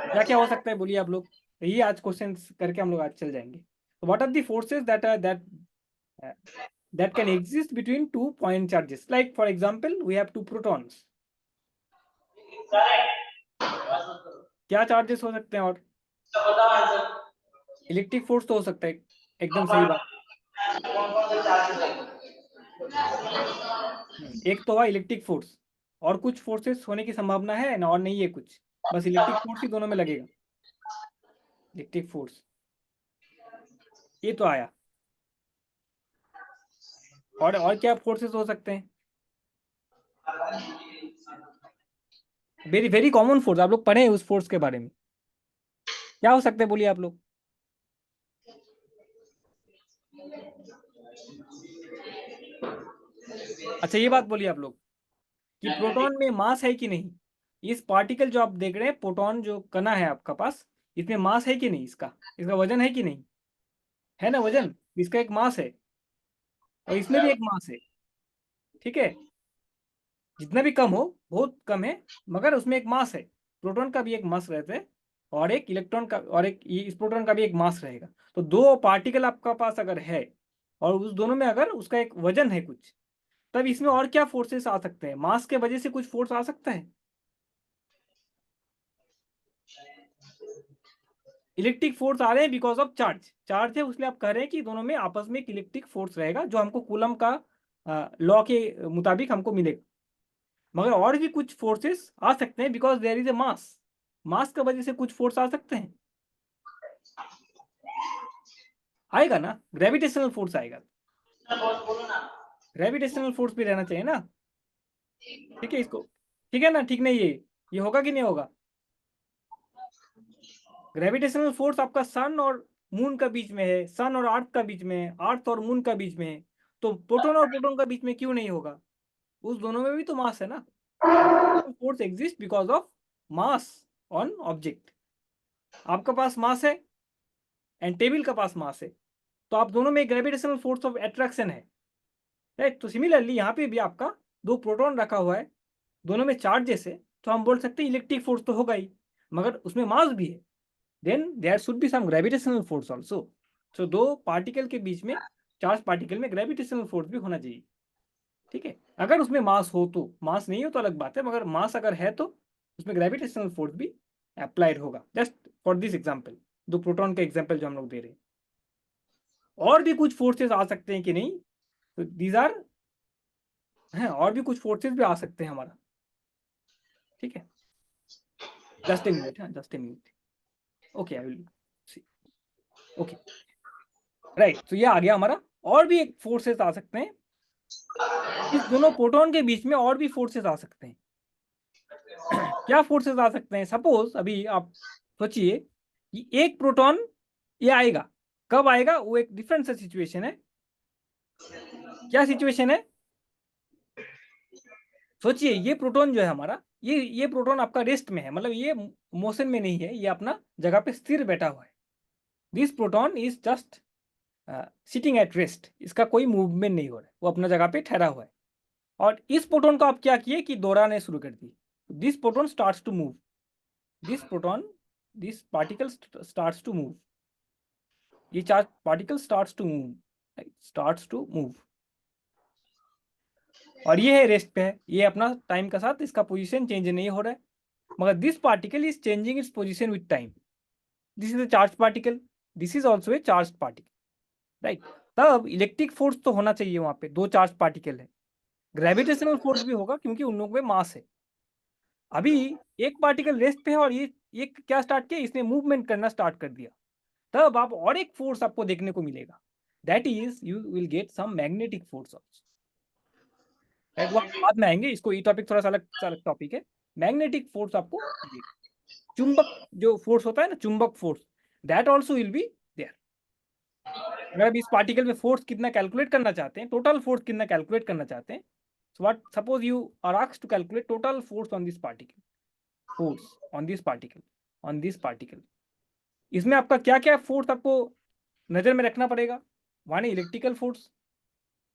क्या क्या हो सकता है बोलिए आप लोग। यही आज क्वेश्चन करके हम लोग आज चल जाएंगे। तो what are the forces that can exist between 2 point charges? Like for example, we have 2 protons. क्या चार्जेस हो सकते हैं? और इलेक्ट्रिक फोर्स तो हो सकता है, एकदम सही बात। एक तो हुआ इलेक्ट्रिक फोर्स, और कुछ फोर्सेस होने की संभावना है ना? और नहीं है कुछ, बस इलेक्ट्रिक फोर्स ही दोनों में लगेगा। इलेक्ट्रिक फोर्स ये तो आया। और क्या फोर्सेस हो सकते हैं? वेरी वेरी कॉमन फोर्स, आप लोग पढ़े हैं उस फोर्स के बारे में। क्या हो सकते हैं बोलिए आप लोग। अच्छा ये बात बोलिए आप लोग कि प्रोटॉन में मास है कि नहीं? इस पार्टिकल जो आप देख रहे हैं, प्रोटॉन जो कणा है आपका पास, इसमें मास है कि नहीं? इसका इसका वजन है कि नहीं? है ना वजन। इसका एक मास है और इसमें भी एक मास है। ठीक है, जितना भी कम हो, बहुत कम है, मगर उसमें एक मास है। प्रोटॉन का भी एक मास रहता है, और एक इलेक्ट्रॉन का, और एक इस प्रोटॉन का भी एक मास रहेगा। तो दो पार्टिकल आपका पास अगर है और उस दोनों में अगर उसका एक वजन है कुछ, तब इसमें और क्या फोर्सेस आ सकते हैं? मास के वजह से कुछ फोर्स आ सकता है। इलेक्ट्रिक फोर्स आ रहे हैं बिकॉज ऑफ चार्ज। चार्ज है उसलिए आप कह रहे हैं कि दोनों में आपस में एक इलेक्ट्रिक फोर्स रहेगा, जो हमको कूलम का लॉ के मुताबिक हमको मिलेगा। मगर और भी कुछ फोर्सेस आ सकते हैं बिकॉज देयर इज ए मास। मास की वजह से कुछ फोर्स आ सकते हैं। आएगा ना, ग्रेविटेशनल फोर्स आएगा। ग्रेविटेशनल फोर्स भी रहना चाहिए ना। ठीक है इसको, ठीक है ना? ठीक नहीं, ये होगा कि नहीं होगा? ग्रेविटेशनल फोर्स आपका सन और मून का बीच में है, सन और अर्थ का बीच में है, अर्थ और मून का बीच में है। तो प्रोटॉन और प्रोटॉन का बीच में क्यों नहीं होगा? उस दोनों में भी तो मास है ना। Force exist because of mass on object. आपका पास मास है एंड टेबल का पास मास है, तो आप दोनों में ग्रेविटेशनल फोर्स ऑफ अट्रैक्शन है, राइट? तो सिमिलरली यहाँ पे भी आपका दो प्रोटॉन रखा हुआ है, दोनों में चार्जेस है, तो हम बोल सकते हैं इलेक्ट्रिक फोर्स तो होगा ही, मगर उसमें मास भी है। Then there should be some gravitational force also. So दो पार्टिकल के बीच में, चार्ज पार्टिकल में ग्रेविटेशनल फोर्स भी होना चाहिए। ठीक है, अगर उसमें मास हो तो, मास नहीं हो तो अलग बात है, मगर मास अगर है तो उसमें ग्रेविटेशनल फोर्स भी अप्लाइड होगा। जस्ट फॉर दिस एग्जाम्पल, दो प्रोटॉन का एग्जाम्पल जो हम लोग दे रहे हैं। और भी कुछ फोर्सेस आ सकते हैं कि नहीं? तो दीज आर हैं, और भी कुछ फोर्सेस भी आ सकते हैं हमारा। ठीक है, जस्ट ए मिनट, हाँ just a minute. Okay I will see. Okay right, तो ये आ गया हमारा। और भी एक फोर्सेस आ सकते हैं, इस दोनों प्रोटॉन के बीच में और भी फोर्सेस आ सकते हैं। क्या फोर्सेस आ सकते हैं? सपोज अभी आप सोचिए कि एक प्रोटॉन ये आएगा। कब आएगा? वो एक डिफरेंट सा सिचुएशन है। क्या सिचुएशन है? सोचिए ये प्रोटॉन जो है हमारा, ये प्रोटॉन आपका रेस्ट में है, मतलब ये मोशन में नहीं है, ये अपना जगह पे स्थिर बैठा हुआ है। This proton is just sitting at rest, इसका कोई मूवमेंट नहीं हो रहा है, वो अपना जगह पे ठहरा हुआ है। और इस प्रोटॉन को आप क्या किए कि दोहराने शुरू कर दिए। This proton starts to move, this proton, this particle starts to move, ये charge particle starts to move, starts to move, और ये है रेस्ट पे है, ये अपना टाइम के साथ इसका पोजीशन चेंज नहीं हो रहा है। मगर this particle is changing its position with time. This is a charge particle, this is also a charge particle, right? तब इलेक्ट्रिक फोर्स तो होना चाहिए, वहां पे दो चार्ज पार्टिकल है। ग्रेविटेशनल फोर्स भी होगा क्योंकि उन लोगों में मास है। अभी एक पार्टिकल रेस्ट पे है और ये क्या स्टार्ट किया, इसने मूवमेंट करना स्टार्ट कर दिया। तब आप और एक फोर्स आपको देखने को मिलेगा, that is you will get some magnetic force also, right? वो बाद में आएंगे, इसको ये टॉपिक थोड़ा सा अलग टॉपिक है। मैग्नेटिक फोर्स आपको मिलेगा। चुंबक जो फोर्स होता है ना, चुंबक force, that also will be there. अगर आप इस पार्टिकल में फोर्स कितना कैलकुलेट करना चाहते हैं, टोटल फोर्स कितना कैलकुलेट करना चाहते हैं, so what suppose you are asked to calculate total force on this particle, force on this particle, on this particle. इसमें आपका क्या क्या फोर्स आपको नजर में रखना पड़ेगा? वन इलेक्ट्रिकल फोर्स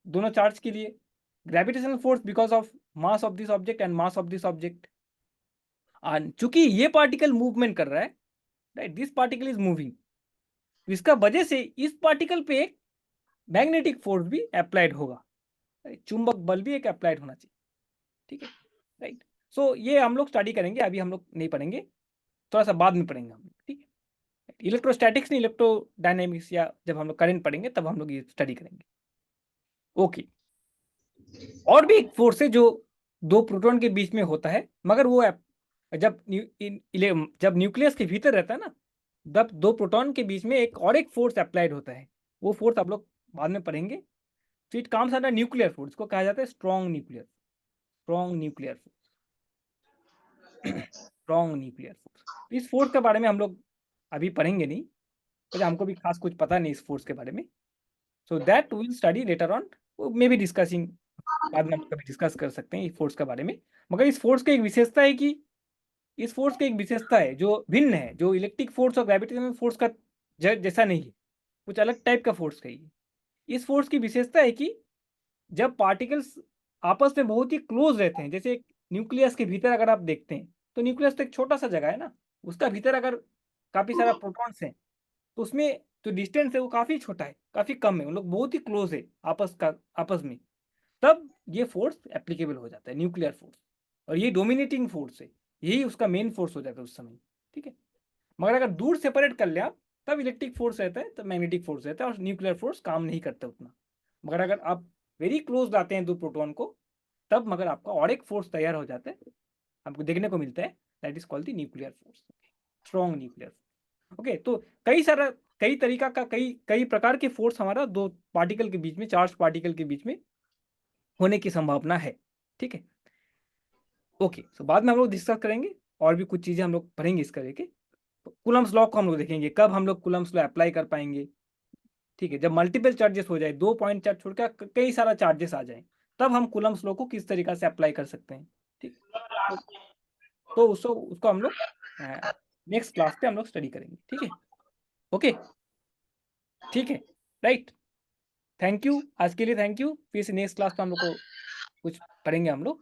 दोनों चार्ज के लिए, gravitational force because of mass of this object and mass of this object. चूंकि ये पार्टिकल मूवमेंट कर रहा है, right, this particle is moving, इसका वजह से इस पार्टिकल पे एक मैग्नेटिक फोर्स भी अप्लाइड होगा, चुंबक बल भी एक अप्लाइड होना चाहिए, ठीक है, राइट। सो ये हम लोग स्टडी करेंगे, अभी हम लोग नहीं पढ़ेंगे, थोड़ा सा बाद में पढ़ेंगे हम लोग, ठीक है। इलेक्ट्रोस्टैटिक्स नहीं, इलेक्ट्रोडायनेमिक्स, या जब हम लोग करंट पढ़ेंगे तब हम लोग ये स्टडी करेंगे। ओके, और भी एक फोर्स है जो दो प्रोटॉन के बीच में होता है, मगर वो जब जब न्यूक्लियस के भीतर रहता है ना, तब दो प्रोटॉन के बीच में एक और एक फोर्स अप्लाइड होता है, वो फोर्स आप लोग बाद में पढ़ेंगे। तो it comes under nuclear force, को कहा जाता है strong nuclear, strong nuclear force, strong nuclear force. इस फोर्स के बारे में हम लोग अभी पढ़ेंगे नहीं, क्योंकि हमको भी खास कुछ पता नहीं इस फोर्स के बारे में। So that will study later on, may be discussing, बाद में हम कभी डिस्कस कर सकते हैं इस फोर्स के बारे में। मगर इस फोर्स की एक विशेषता है कि इस फोर्स की एक विशेषता है जो भिन्न है, जो इलेक्ट्रिक फोर्स और ग्रेविटेशनल फोर्स का जैसा नहीं है, कुछ अलग टाइप का फोर्स है ये। इस फोर्स की विशेषता है कि जब पार्टिकल्स आपस में बहुत ही क्लोज रहते हैं, जैसे एक न्यूक्लियस के भीतर अगर आप देखते हैं, तो न्यूक्लियस तो एक छोटा सा जगह है ना, उसका भीतर अगर काफी सारा प्रोटॉन्स हैं, तो उसमें जो डिस्टेंस है वो काफी छोटा है, काफी कम है, उन लोग बहुत ही क्लोज है आपस में, तब ये फोर्स एप्लीकेबल हो जाता है, न्यूक्लियर फोर्स। और ये डोमिनेटिंग फोर्स है, यही उसका मेन फोर्स हो जाता है उस समय, ठीक है। मगर अगर दूर सेपरेट कर ले आप, तब इलेक्ट्रिक फोर्स रहता है, तब मैग्नेटिक फोर्स रहता है, और न्यूक्लियर फोर्स काम नहीं करता उतना। मगर अगर आप वेरी क्लोज लाते हैं दो प्रोटॉन को, तब मगर आपका और एक फोर्स तैयार हो जाता है, आपको देखने को मिलता है, that is called the nuclear force, strong nuclear force. Okay, तो कई तरीका का कई प्रकार के फोर्स हमारा दो पार्टिकल के बीच में, चार्ज पार्टिकल के बीच में होने की संभावना है, ठीक है। ओके, सो बाद में हम लोग डिस्कस करेंगे, और भी कुछ चीजें हम लोग पढ़ेंगे इसका लेके। कूलम्स लॉ को हम लोग देखेंगे, कब हम लोग कूलम्स लॉ अप्लाई कर पाएंगे, ठीक है, जब मल्टीपल चार्जेस हो जाए, 2 पॉइंट चार्ज छोड़कर कई सारा चार्जेस आ जाए, तब हम कूलम्स लॉ को किस तरीका से अप्लाई कर सकते हैं, ठीक। तो, उसको हम लोग नेक्स्ट क्लास पे हम लोग स्टडी करेंगे, ठीक है। ओके, ठीक है, राइट। थैंक यू, आज के लिए थैंक यू। फिर से नेक्स्ट क्लास में हम लोग को कुछ पढ़ेंगे हम लोग।